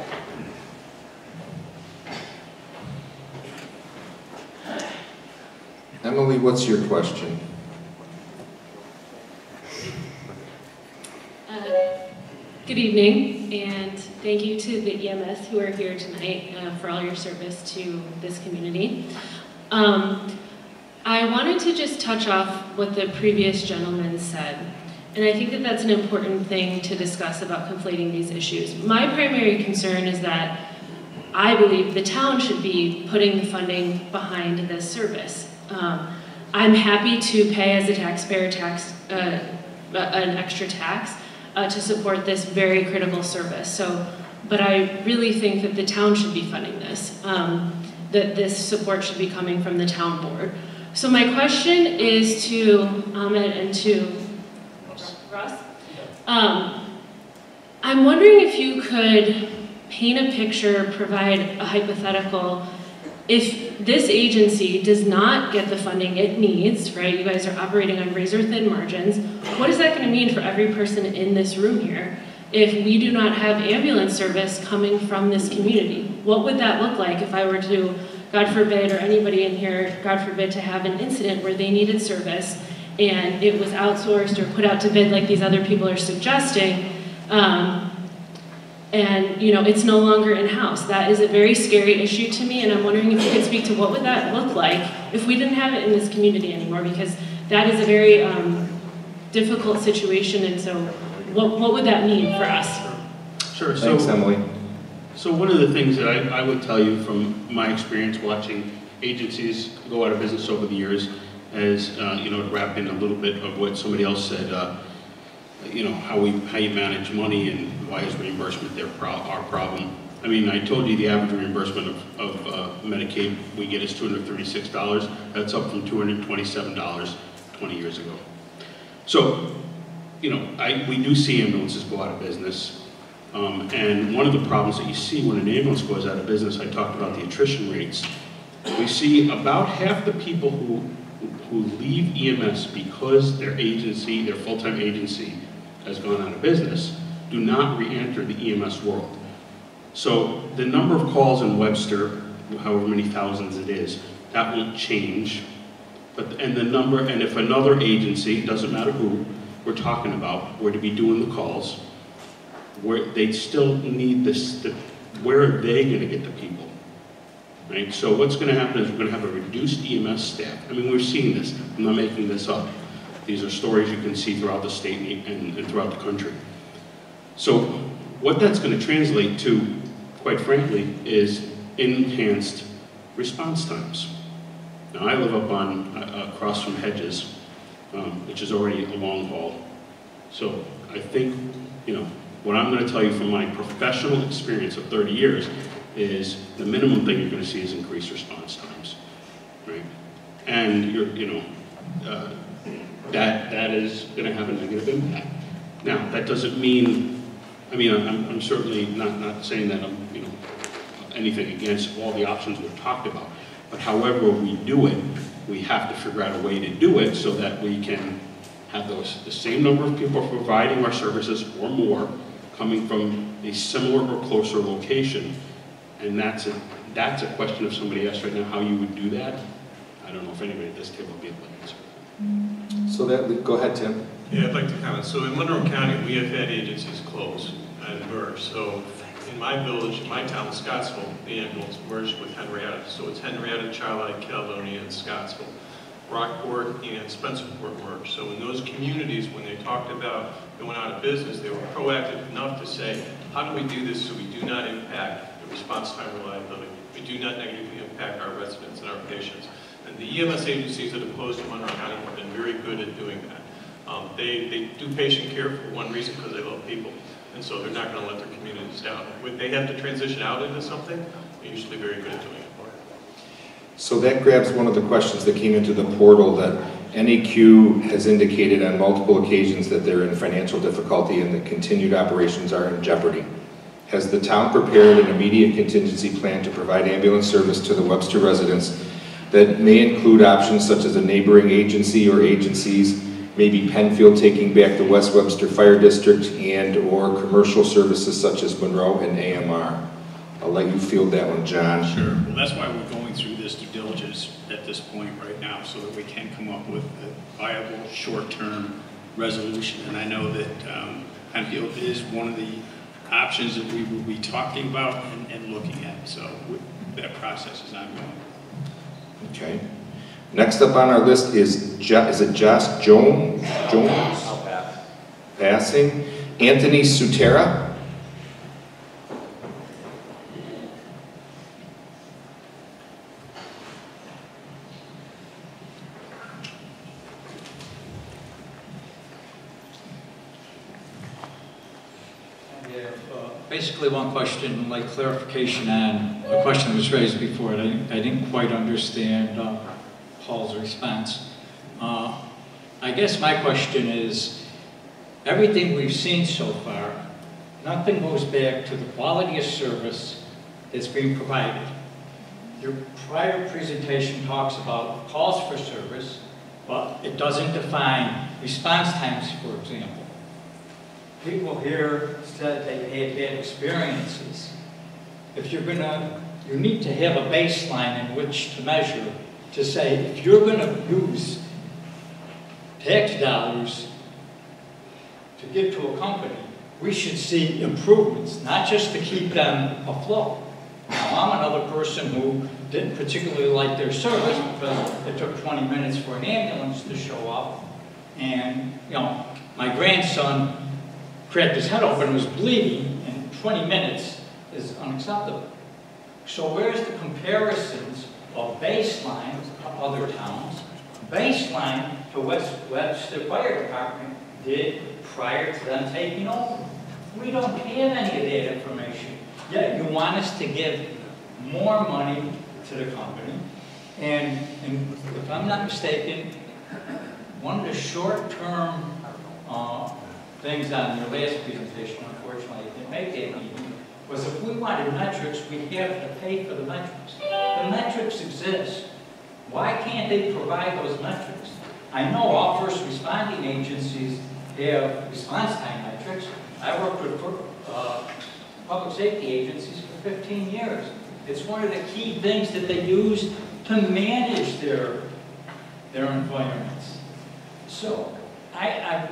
Emily, what's your question? Good evening, and thank you to the EMS who are here tonight for all your service to this community. I wanted to just touch off what the previous gentleman said, and I think that that's an important thing to discuss about conflating these issues. My primary concern is that I believe the town should be putting the funding behind this service. I'm happy to pay as a taxpayer an extra tax to support this very critical service. But I really think that the town should be funding this, that this support should be coming from the town board. So my question is to Ahmed and to Russ. I'm wondering if you could paint a picture, provide a hypothetical. If this agency does not get the funding it needs, right, you guys are operating on razor-thin margins, what is that going to mean for every person in this room here if we do not have ambulance service coming from this community? What would that look like if I were to, God forbid, or anybody in here, God forbid, to have an incident where they needed service and it was outsourced or put out to bid like these other people are suggesting, and it's no longer in-house? That is a very scary issue to me, and I'm wondering if you could speak to what would that look like if we didn't have it in this community anymore, because that is a very difficult situation, and so what would that mean for us? Sure. Thanks, Emily. So one of the things that I would tell you from my experience watching agencies go out of business over the years is, to wrap in a little bit of what somebody else said, how you manage money and why is reimbursement our problem. I mean, I told you the average reimbursement of Medicaid we get is $236. That's up from $227 20 years ago. So, we do see ambulances go out of business. And one of the problems that you see when an ambulance goes out of business, I talked about the attrition rates. We see about half the people who who leave EMS because their agency, their full-time agency, has gone out of business, do not re-enter the EMS world. So the number of calls in Webster, however many thousands it is, that won't change. And if another agency, doesn't matter who we're talking about, were to be doing the calls, where they still need this, where are they going to get the people? Right? So what's going to happen is we're going to have a reduced EMS staff. I mean, we're seeing this. I'm not making this up. These are stories you can see throughout the state and throughout the country. So what that's going to translate to, quite frankly, is enhanced response times. Now, I live up on across from Hedges, which is already a long haul. So I think, you know, what I'm going to tell you from my professional experience of 30 years is the minimum thing you're going to see is increased response times, right? And that is going to have a negative impact. Now, that doesn't mean, I mean, I'm certainly not saying that I'm, you know, anything against all the options we've talked about. But however we do it, we have to figure out a way to do it so that we can have the same number of people providing our services or more coming from a similar or closer location. And that's a question if somebody asked right now how you would do that. I don't know if anybody at this table would be able to answer. So that, go ahead, Tim. Yeah, I'd like to comment. So in Monroe County, we have had agencies close and merge. So in my village, in my town, Scottsville, the ambulance merged with Henrietta. So it's Henrietta, Charlotte, Caledonia, and Scottsville. Rockport and Spencerport merged. So in those communities, when they talked about going out of business, they were proactive enough to say, how do we do this so we do not impact the response time reliability? We do not negatively impact our residents and our patients. And the EMS agencies that have closed in Monroe County have been very good at doing that. They do patient care for one reason, because they love people. And so they're not going to let their communities down. When they have to transition out into something, they're usually very good at doing it. So that grabs one of the questions that came into the portal, that NEQ has indicated on multiple occasions that they're in financial difficulty and that continued operations are in jeopardy. Has the town prepared an immediate contingency plan to provide ambulance service to the Webster residents that may include options such as a neighboring agency or agencies, maybe Penfield taking back the West Webster Fire District, and or commercial services such as Monroe and AMR? I'll let you field that one, John. Sure. Well, that's why we're going through this due diligence at this point right now, so that we can come up with a viable short-term resolution. And I know that Penfield is one of the options that we will be talking about and looking at. So that process is ongoing. Okay. Next up on our list is it Josh Jones? I'll pass. Passing. Anthony Sutera. Basically one question, like clarification on a question that was raised before. I didn't quite understand Paul's response. I guess my question is, everything we've seen so far, nothing goes back to the quality of service that's being provided. Your prior presentation talks about calls for service, but it doesn't define response times, for example. People here said they had bad experiences. If you're you need to have a baseline in which to measure, to say, if you're gonna use tax dollars to give to a company, we should see improvements, not just to keep them afloat. Now, I'm another person who didn't particularly like their service because it took 20 minutes for an ambulance to show up, and my grandson cracked his head open and was bleeding, and 20 minutes is unacceptable. So where's the comparisons of baseline to other towns, baseline to Webster Fire Department did prior to them taking over? We don't have any of that information. Yet you want us to give more money to the company, and if I'm not mistaken, one of the short-term things on your last presentation, unfortunately, I didn't make that meeting, was if we wanted metrics, we have to pay for the metrics. The metrics exist. Why can't they provide those metrics? I know all first responding agencies have response time metrics. I worked with public safety agencies for 15 years. It's one of the key things that they use to manage their environments. So I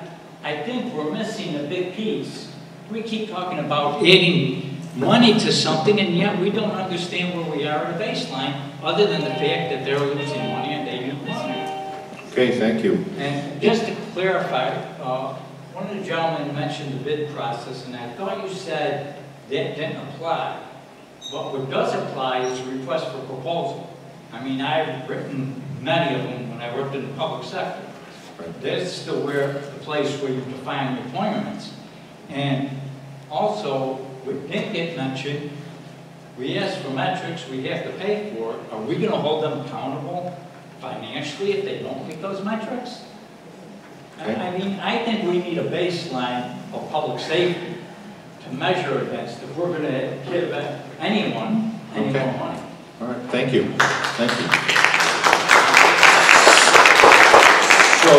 think we're missing a big piece. We keep talking about adding money to something, and yet we don't understand where we are at a baseline, other than the fact that they're losing money and they need money. Okay, thank you. And just to clarify, one of the gentlemen mentioned the bid process, and I thought you said that didn't apply. But what does apply is a request for proposal. I mean, I've written many of them when I worked in the public sector. That's the place where you define requirements. And also, what didn't get mentioned, we ask for metrics, we have to pay for it. Are we going to hold them accountable financially if they don't meet those metrics? Okay. I mean, I think we need a baseline of public safety to measure against if we're going to give anyone any more money. All right, thank you. Thank you. So,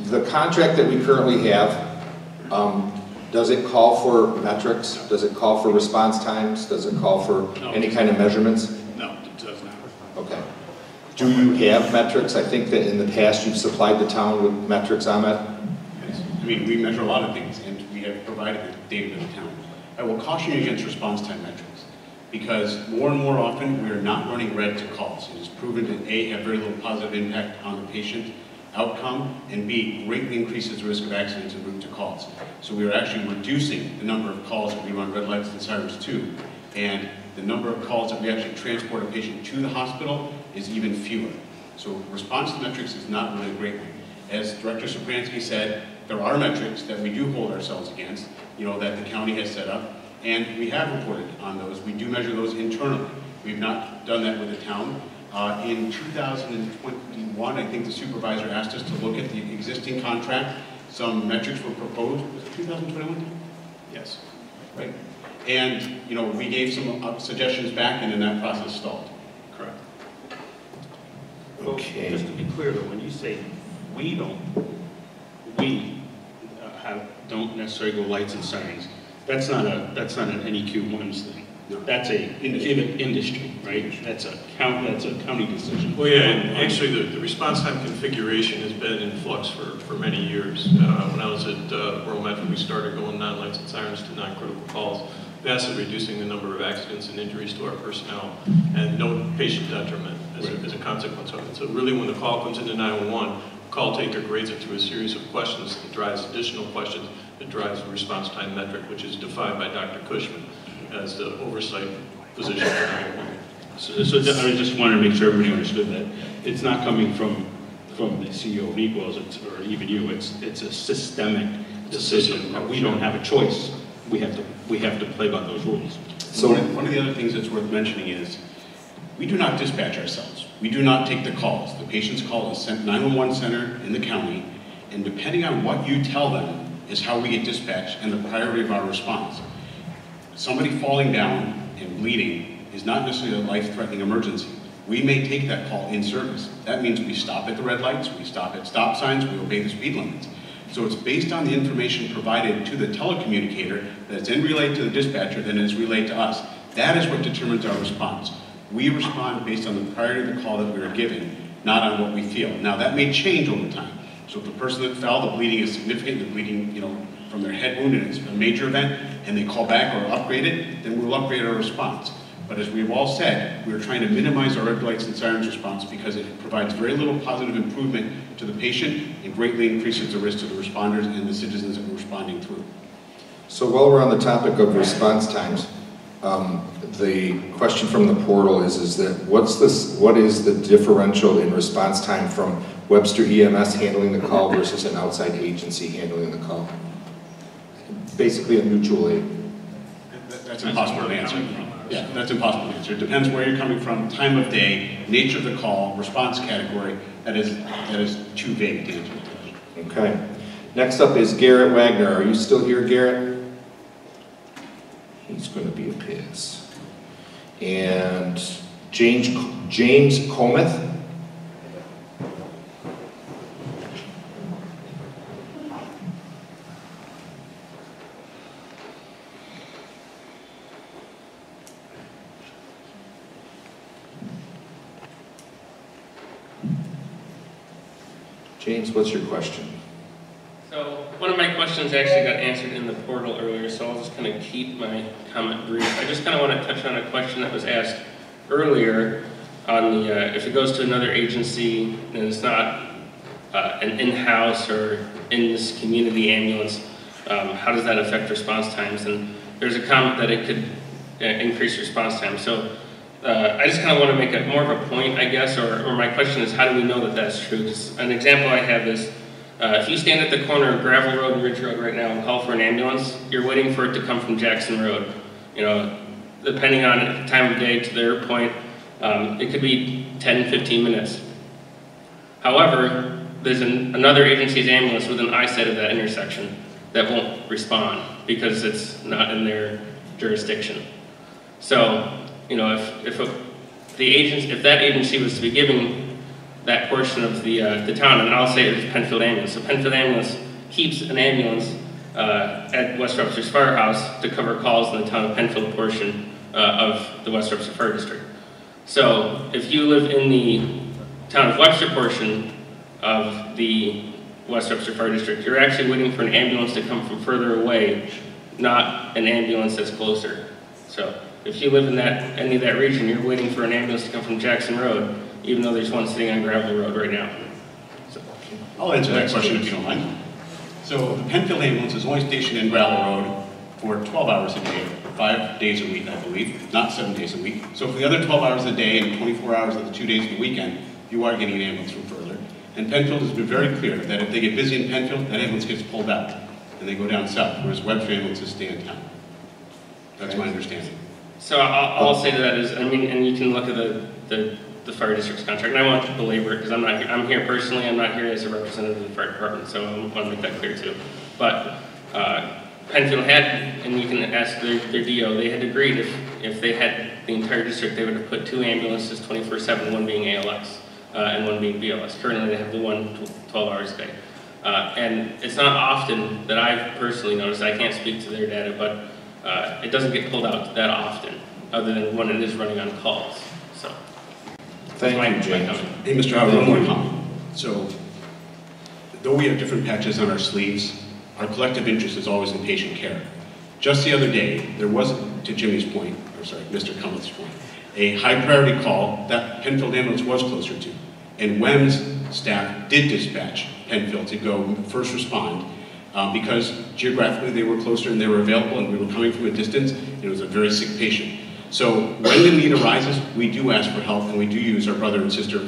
the contract that we currently have, does it call for metrics? Does it call for response times? Does it call for any kind of measurements? No, it does not. Okay. Do you have metrics? I think that in the past you've supplied the town with metrics on that. Yes. I mean, we measure a lot of things, and we have provided the data to the town. I will caution you against response time metrics, because more and more often we are not running red to calls. It is proven to A, have very little positive impact on the patient outcome, and B, greatly increases the risk of accidents en route to calls. So we are actually reducing the number of calls that we run red lights and sirens to, and the number of calls that we actually transport a patient to the hospital is even fewer. So response metrics is not really a great one. As Director Sopransky said, there are metrics that we do hold ourselves against, that the county has set up, and we have reported on those. We do measure those internally. We've not done that with the town. In 2021, I think the supervisor asked us to look at the existing contract. Some metrics were proposed. Was it 2021? Yes. Right. And, we gave some suggestions back, and then that process stalled. Correct. Okay. Just to be clear, though, when you say we don't necessarily go lights and sirens, that's not an NEQ1's thing. No. That's a industry, right? That's a county decision. Well, yeah, and actually the response time configuration has been in flux for many years. When I was at Rural Metro, we started going non-lights and sirens to non-critical calls, vastly reducing the number of accidents and injuries to our personnel, and no patient detriment as a consequence of it. So really, when the call comes into 911, call taker grades it through a series of questions that drives additional questions that drives the response time metric, which is defined by Dr. Cushman as the oversight position for 911. So I just wanted to make sure everybody understood that it's not coming from the CEO of Equals, or even you. It's a systemic decision that we don't have a choice. We have to play by those rules. So one of the other things that's worth mentioning is we do not dispatch ourselves. We do not take the calls. The patient's call is sent to 911 center in the county, and depending on what you tell them is how we get dispatched and the priority of our response. Somebody falling down and bleeding is not necessarily a life-threatening emergency. We may take that call in service. That means we stop at the red lights, we stop at stop signs, we obey the speed limits. So it's based on the information provided to the telecommunicator that's then relayed to the dispatcher, then is relayed to us. That is what determines our response. We respond based on the priority of the call that we are giving, not on what we feel. Now that may change over time. So if the person that fell, the bleeding is significant, the bleeding, from their head wound and it's a major event, and they call back or upgrade it, then we'll upgrade our response. But as we've all said, we're trying to minimize our red lights and sirens response because it provides very little positive improvement to the patient and greatly increases the risk to the responders and the citizens that we're responding through. So while we're on the topic of response times, the question from the portal is that what is the differential in response time from Webster EMS handling the call versus an outside agency handling the call? Basically a mutual aid. That's impossible to answer. Yeah, that's impossible to answer. It depends where you're coming from, time of day, nature of the call, response category. That is too vague to answer. Okay. Next up is Garrett Wagner. Are you still here, Garrett? He's going to be a piss. And James James Cometh. James, what's your question? So one of my questions actually got answered in the portal earlier, so I'll just kind of keep my comment brief. I just kind of want to touch on a question that was asked earlier on the, if it goes to another agency and it's not an in-house or in this community ambulance, how does that affect response times? And there's a comment that it could increase response time. So I just kind of want to make more of a point, I guess, or my question is, how do we know that that's true? Just an example I have is, if you stand at the corner of Gravel Road and Ridge Road right now and call for an ambulance, you're waiting for it to come from Jackson Road. You know, depending on the time of day to their point, it could be 10, 15 minutes. However, there's another agency's ambulance within eyesight of that intersection that won't respond because it's not in their jurisdiction. So, you know, if that agency was to be giving that portion of the town, and I'll say it's Penfield Ambulance. So Penfield Ambulance keeps an ambulance at West Webster's Firehouse to cover calls in the town of Penfield portion of the West Webster Fire District. So if you live in the town of Webster portion of the West Webster Fire District, you're actually waiting for an ambulance to come from further away, not an ambulance that's closer. So if you live in any of that region, you're waiting for an ambulance to come from Jackson Road, even though there's one sitting on Gravel Road right now. So, I'll answer that question if you don't mind. So the Penfield Ambulance is only stationed in Gravel Road for 12 hours a day, 5 days a week, I believe, not 7 days a week. So for the other 12 hours a day and 24 hours of the 2 days of the weekend, you are getting an ambulance from further. And Penfield has been very clear that if they get busy in Penfield, that ambulance gets pulled out and they go down south, whereas Webster ambulances stay in town. That's my understanding. So I'll say to that is, I mean, and you can look at the fire district's contract, and I won't belabor it because I'm here personally, I'm not here as a representative of the fire department, so I want to make that clear too. But Penfield had, and you can ask their DO, they had agreed if they had the entire district, they would have put 2 ambulances 24/7, one being ALS and one being BLS. Currently they have the one 12 hours a day. And it's not often that I've personally noticed, I can't speak to their data, but it doesn't get pulled out that often, other than when it is running on calls. So, thank you, James. Hey, Mr. Howard, one more comment. So, though we have different patches on our sleeves, our collective interest is always in patient care. Just the other day, there was, to Jimmy's point, or sorry, Mr. Cummings' point, a high priority call that Penfield Ambulance was closer to. And WEM's staff did dispatch Penfield to go first respond because geographically they were closer and they were available and we were coming from a distance and it was a very sick patient. So when the need arises, we do ask for help and we do use our brother and sister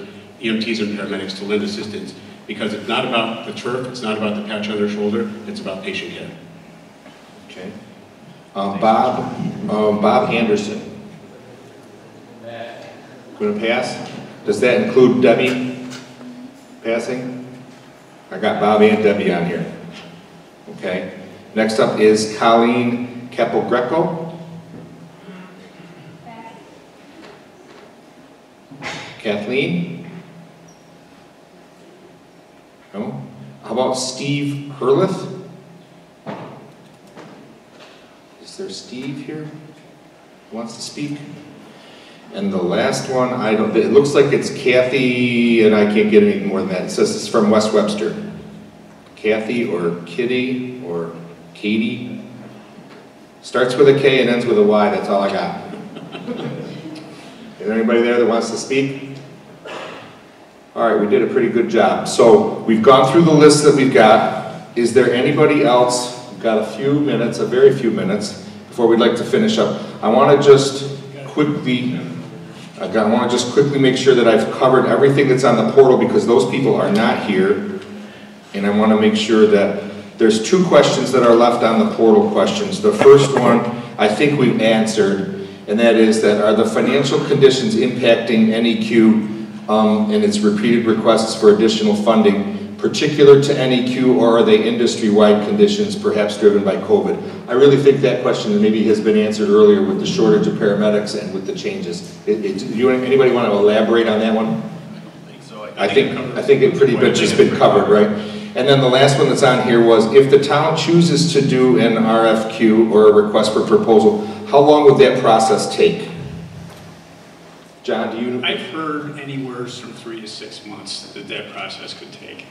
EMTs and paramedics to lend assistance because it's not about the turf, it's not about the patch on their shoulder, it's about patient care. Okay. Bob Anderson. Going to pass? Does that include Debbie passing? I got Bob and Debbie on here. Okay. Next up is Colleen Capogreco. Kathleen? No? How about Steve Hurlith? Is there Steve here who wants to speak? And the last one, it looks like it's Kathy, and I can't get any more than that. It says it's from West Webster. Kathy or Kitty or Katie. Starts with a K and ends with a Y, that's all I got. Is there anybody there that wants to speak? All right, we did a pretty good job. So we've gone through the list that we've got. Is there anybody else? We've got a few minutes, a very few minutes, before we'd like to finish up. I want to just quickly make sure that I've covered everything that's on the portal because those people are not here. And I want to make sure that there's 2 questions that are left on the portal questions. The first one I think we've answered, and that is that are the financial conditions impacting NEQ and its repeated requests for additional funding particular to NEQ, or are they industry-wide conditions, perhaps driven by COVID? I really think that question maybe has been answered earlier with the shortage of paramedics and with the changes. Anybody want to elaborate on that one? I think it pretty much has been covered, right? And then the last one that's on here was, if the town chooses to do an RFQ or a request for proposal, how long would that process take? John, do you? I've heard anywhere from 3 to 6 months that process could take.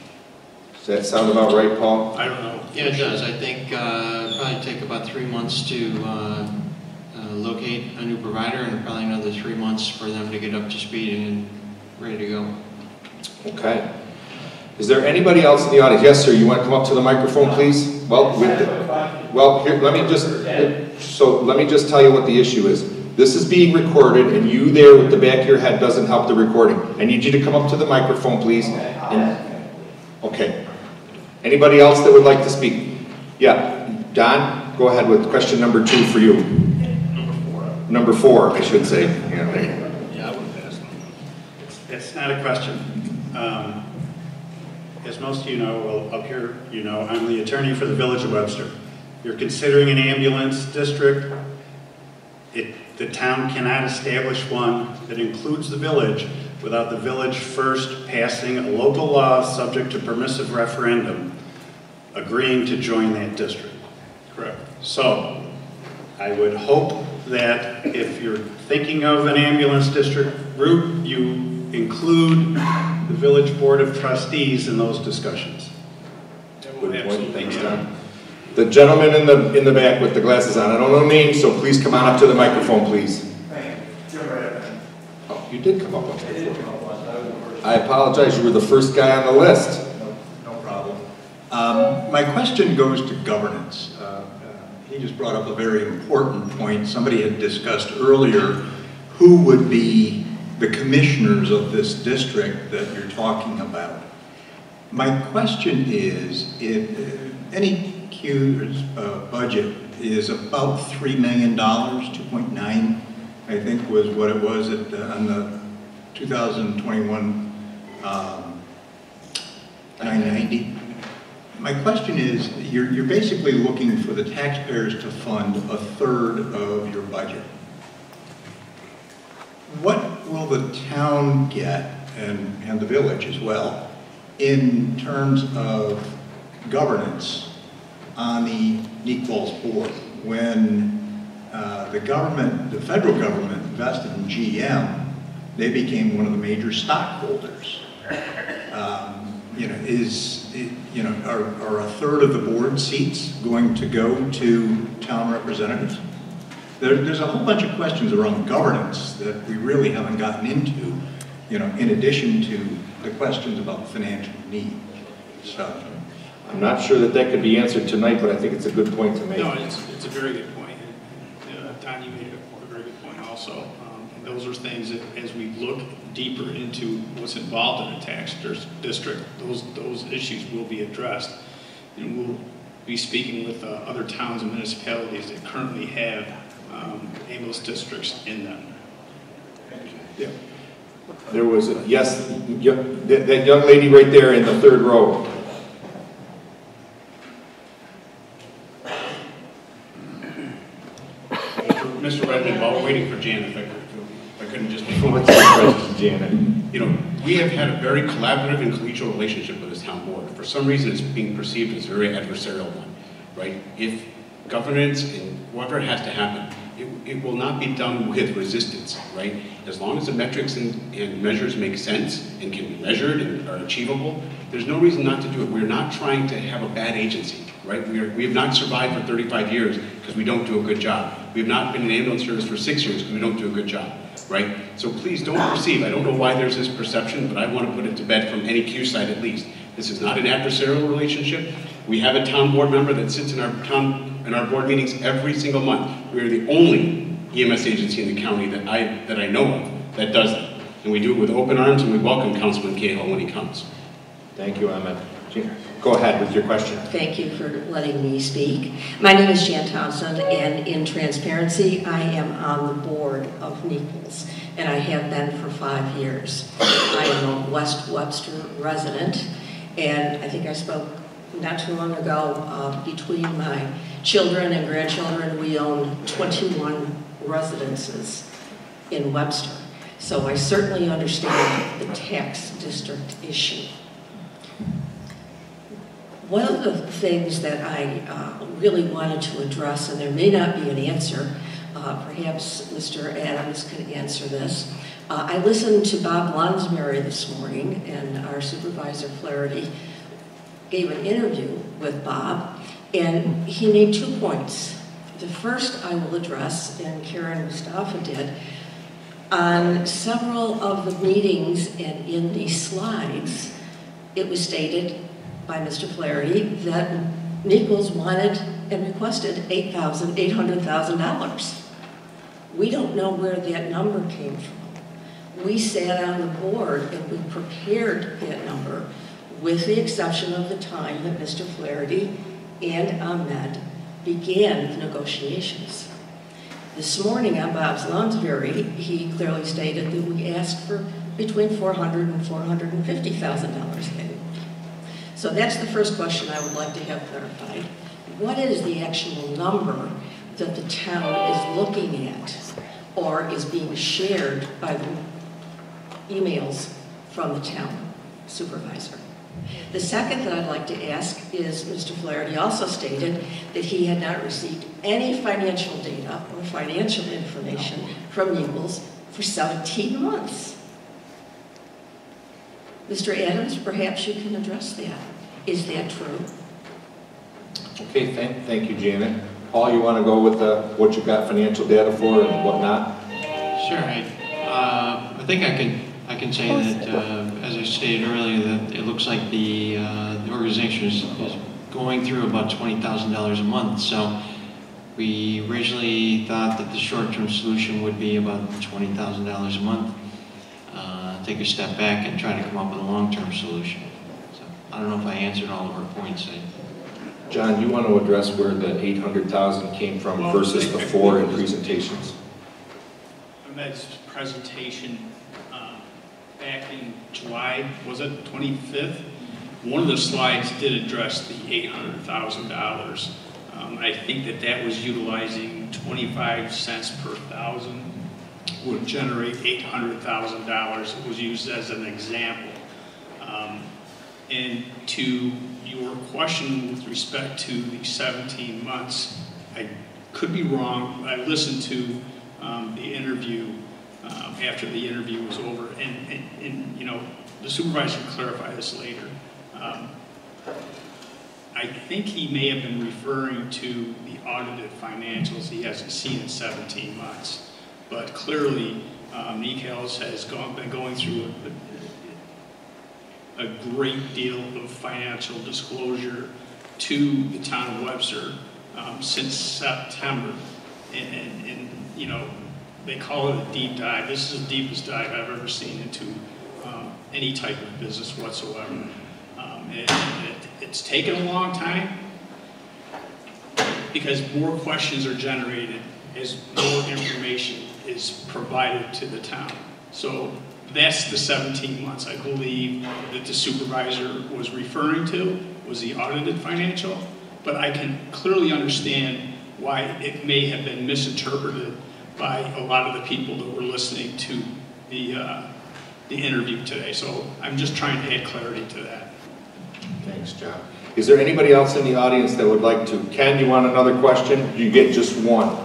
Does that sound about right, Paul? I don't know. Yeah, it does. I think it'll probably take about 3 months to locate a new provider, and probably another 3 months for them to get up to speed and ready to go. Okay. Is there anybody else in the audience? Yes, sir. You want to come up to the microphone, please? Well, here, let me just tell you what the issue is. This is being recorded, and you there with the back of your head doesn't help the recording. I need you to come up to the microphone, please. Okay. Anybody else that would like to speak? Yeah. Don, go ahead with question number 2 for you. Number 4, I should say. Yeah, I wouldn't pass on. It's not a question. As most of you know, well, up here, you know, I'm the attorney for the Village of Webster. You're considering an ambulance district. The town cannot establish one that includes the village without the village first passing a local law subject to permissive referendum agreeing to join that district. Correct. So, I would hope that if you're thinking of an ambulance district route, you include the Village Board of Trustees in those discussions. Good point. Thanks, Don. The gentleman in the back with the glasses on. I don't know names, so please come on up to the microphone, please. Oh, you did come up. I apologize. You were the first guy on the list. No problem. My question goes to governance. He just brought up a very important point. Somebody had discussed earlier who would be the commissioners of this district that you're talking about. My question is, if NEQ's budget is about $3 million, 2.9, I think was what it was on the 2021 990. My question is, you're basically looking for the taxpayers to fund a third of your budget. What will the town get, and the village as well, in terms of governance on the NEQOL's board? When the federal government invested in GM, they became one of the major stockholders. Are a third of the board seats going to go to town representatives? There's a whole bunch of questions around governance that we really haven't gotten into, in addition to the questions about financial need. So, I'm not sure that could be answered tonight, but I think it's a good point to make. No, it's a very good point. Don, you made a very good point also. And those are things that, as we look deeper into what's involved in a tax district, those issues will be addressed. And we'll be speaking with other towns and municipalities that currently have ambulance districts in them. Yeah. There was, yes, that young lady right there in the third row. Mr. Redmond, while we're waiting for Janet, if I couldn't just make What's the question, Janet? We have had a very collaborative and collegial relationship with this town board. For some reason, it's being perceived as a very adversarial one, right? If governance and whatever has to happen, it will not be done with resistance, right? As long as the metrics and measures make sense and can be measured and are achievable, there's no reason not to do it. We're not trying to have a bad agency, right? We have not survived for 35 years because we don't do a good job. We have not been in ambulance service for 6 years because we don't do a good job, right? So please don't perceive, I don't know why there's this perception, but I want to put it to bed from NEQ side at least. This is not an adversarial relationship. We have a town board member that sits in our board meetings every single month. We are the only EMS agency in the county that I know of that does that. And we do it with open arms, and we welcome Councilman Cahill when he comes. Thank you, Emmett. Go ahead with your question. Thank you for letting me speak. My name is Jan Townsend, and in transparency, I am on the board of NEQOL's, and I have been for 5 years. I am a West Webster resident, And I think I spoke not too long ago, between my children and grandchildren, we own 21 residences in Webster. So I certainly understand the tax district issue. One of the things that I really wanted to address, and there may not be an answer, perhaps Mr. Adams could answer this. I listened to Bob Lonsberry this morning, and our supervisor Flaherty gave an interview with Bob, and he made 2 points. The first I will address, and Karen Mustafa did. On several of the meetings and in the slides, it was stated by Mr. Flaherty that Nichols wanted and requested $800,000. We don't know where that number came from. We sat on the board and we prepared that number with the exception of the time that Mr. Flaherty and Ahmed began the negotiations. This morning on Bob's Lonsberry, he clearly stated that we asked for between $400,000 and $450,000 annually. So that's the first question I would like to have clarified. What is the actual number that the town is looking at or is being shared by the emails from the town supervisor? The second that I'd like to ask is Mr. Flaherty also stated that he had not received any financial data or financial information from Nichols for 17 months. Mr. Adams, perhaps you can address that. Is that true? Okay, thank you, Janet. Paul, you want to go with what you got financial data for and whatnot? Sure. I think I can say that, as I stated earlier, that it looks like the organization is going through about $20,000 a month. So we originally thought that the short-term solution would be about $20,000 a month. Take a step back and try to come up with a long-term solution. So I don't know if I answered all of her points. John, you want to address where the $800,000 came from versus the 4 in presentations? Ahmed's presentation back in July, was it 25th? One of the slides did address the $800,000. I think that was utilizing 25 cents per thousand would generate $800,000. It was used as an example. And to your question with respect to the 17 months, I could be wrong. I listened to the interview after the interview was over, and you know, the supervisor can clarify this later. I think he may have been referring to the audited financials he hasn't seen in 17 months. But clearly, Nichols has been going through a great deal of financial disclosure to the town of Webster since September. And you know, they call it a deep dive. This is the deepest dive I've ever seen into any type of business whatsoever. It's taken a long time because more questions are generated as more information is provided to the town. So that's the 17 months I believe that the supervisor was referring to, was the audited financial, but I can clearly understand why it may have been misinterpreted by a lot of the people that were listening to the interview today. So I'm just trying to add clarity to that. Thanks, John. Is there anybody else in the audience that would like to? Ken, you want another question? You get just one.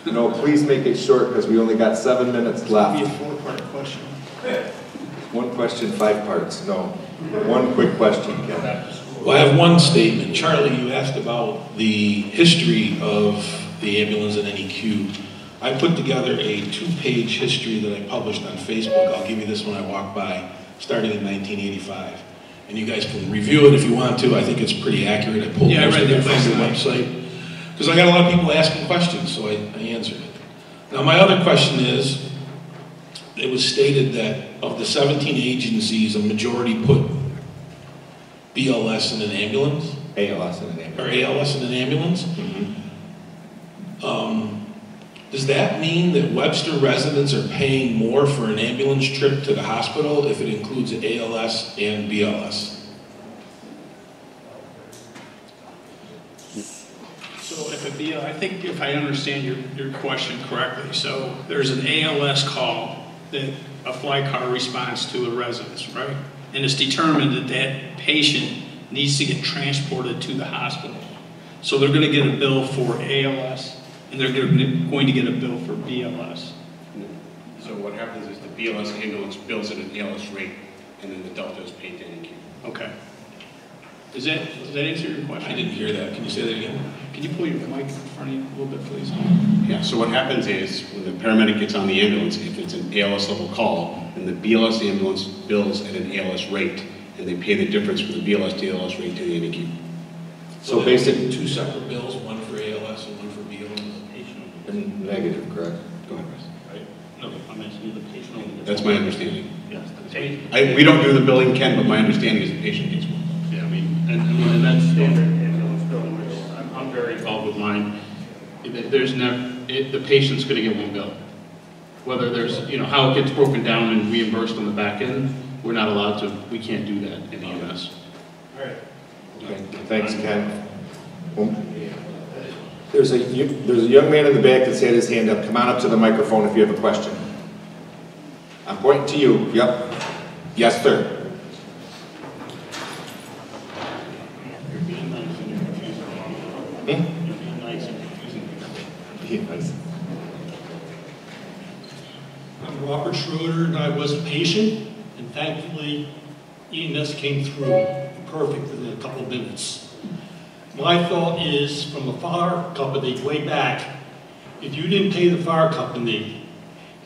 No, please make it short because we only got 7 minutes left. It'll be a 4-part question. 1 question, 5 parts. No. 1 quick question, Ken. Well, I have one statement. Charlie, you asked about the history of the ambulance and NEQ. I put together a 2-page history that I published on Facebook. I'll give you this when I walk by, starting in 1985. And you guys can review it if you want to. I think it's pretty accurate. I pulled most of it from the website. Because I got a lot of people asking questions, so I answered it. Now, my other question is, it was stated that of the 17 agencies, a majority put BLS in an ambulance? ALS in an ambulance. Or ALS in an ambulance? Does that mean that Webster residents are paying more for an ambulance trip to the hospital if it includes ALS and BLS? So I think if I understand your question correctly, so there's an ALS call that a fly car responds to the residents, right? And it's determined that that patient needs to get transported to the hospital. So they're going to get a bill for ALS, and they're going to get a bill for BLS. So what happens is the BLS ambulance bills at an ALS rate, and then the delta is paid to NQ. Okay. Does that answer your question? I didn't hear that. Can you say that again? Can you pull your mic in front of you a little bit, please? Yeah, so what happens is when the paramedic gets on the ambulance, if it's an ALS level call, then the BLS ambulance bills at an ALS rate, and they pay the difference from the BLS to ALS rate to the NQ. So basically 2 separate bills, one for ALS and one for BLS. Negative, correct? Go ahead, Chris. Right? No, I mentioned the patient only. That's my understanding. Yes. We don't do the billing, Ken, but my understanding is the patient gets one. Yeah, and that's standard ambulance billing, which I'm very involved with mine. There's never, the patient's going to get one bill. Whether there's, how it gets broken down and reimbursed on the back end, we're not allowed to, we can't do that in EMS. All right. Okay. Thanks, Ken. There's a young man in the back that's had his hand up. Come on up to the microphone if you have a question. I'm pointing to you. Yep. Yes, sir. You're being nice and you're confusing them. You're being nice and confusing people. Being nice. I'm Robert Schroeder, and I was a patient, and thankfully EMS came through perfect within a couple of minutes. My thought is, from a fire company way back, if you didn't pay the fire company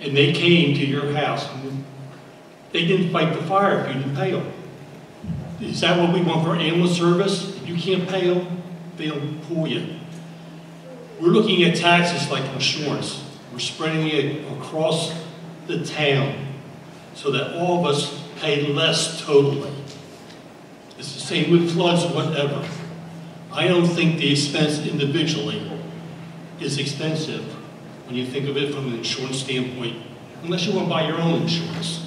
and they came to your house, they didn't fight the fire if you didn't pay them. Is that what we want for ambulance service? If you can't pay them, they'll pull you. We're looking at taxes like insurance. We're spreading it across the town so that all of us pay less totally. It's the same with floods or whatever. I don't think the expense individually is expensive when you think of it from an insurance standpoint, unless you want to buy your own insurance,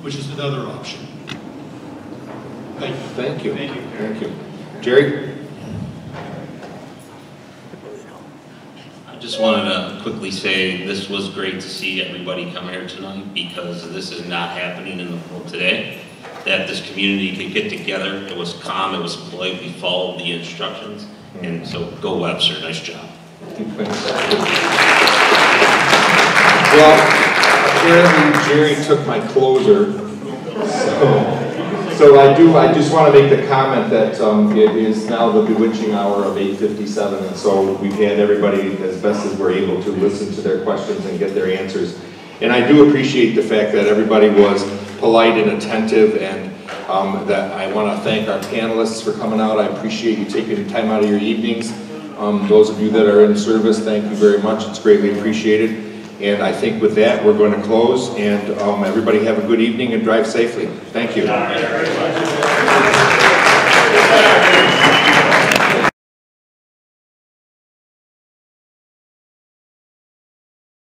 which is another option. Thank you. Thank you. Thank you. Jerry? I just wanted to quickly say this was great to see everybody come here tonight, because this is not happening in the world today. That this community could get together. It was calm, it was polite, we followed the instructions, and so go Webster, nice job. Well, apparently Jerry took my closer, so I just want to make the comment that it is now the bewitching hour of 8:57, and so we've had everybody, as best as we're able to, listen to their questions and get their answers. And I do appreciate the fact that everybody was polite and attentive, and that I want to thank our panelists for coming out. I appreciate you taking time out of your evenings. Those of you that are in service, thank you very much. It's greatly appreciated. And I think with that, we're going to close, and everybody have a good evening and drive safely. Thank you.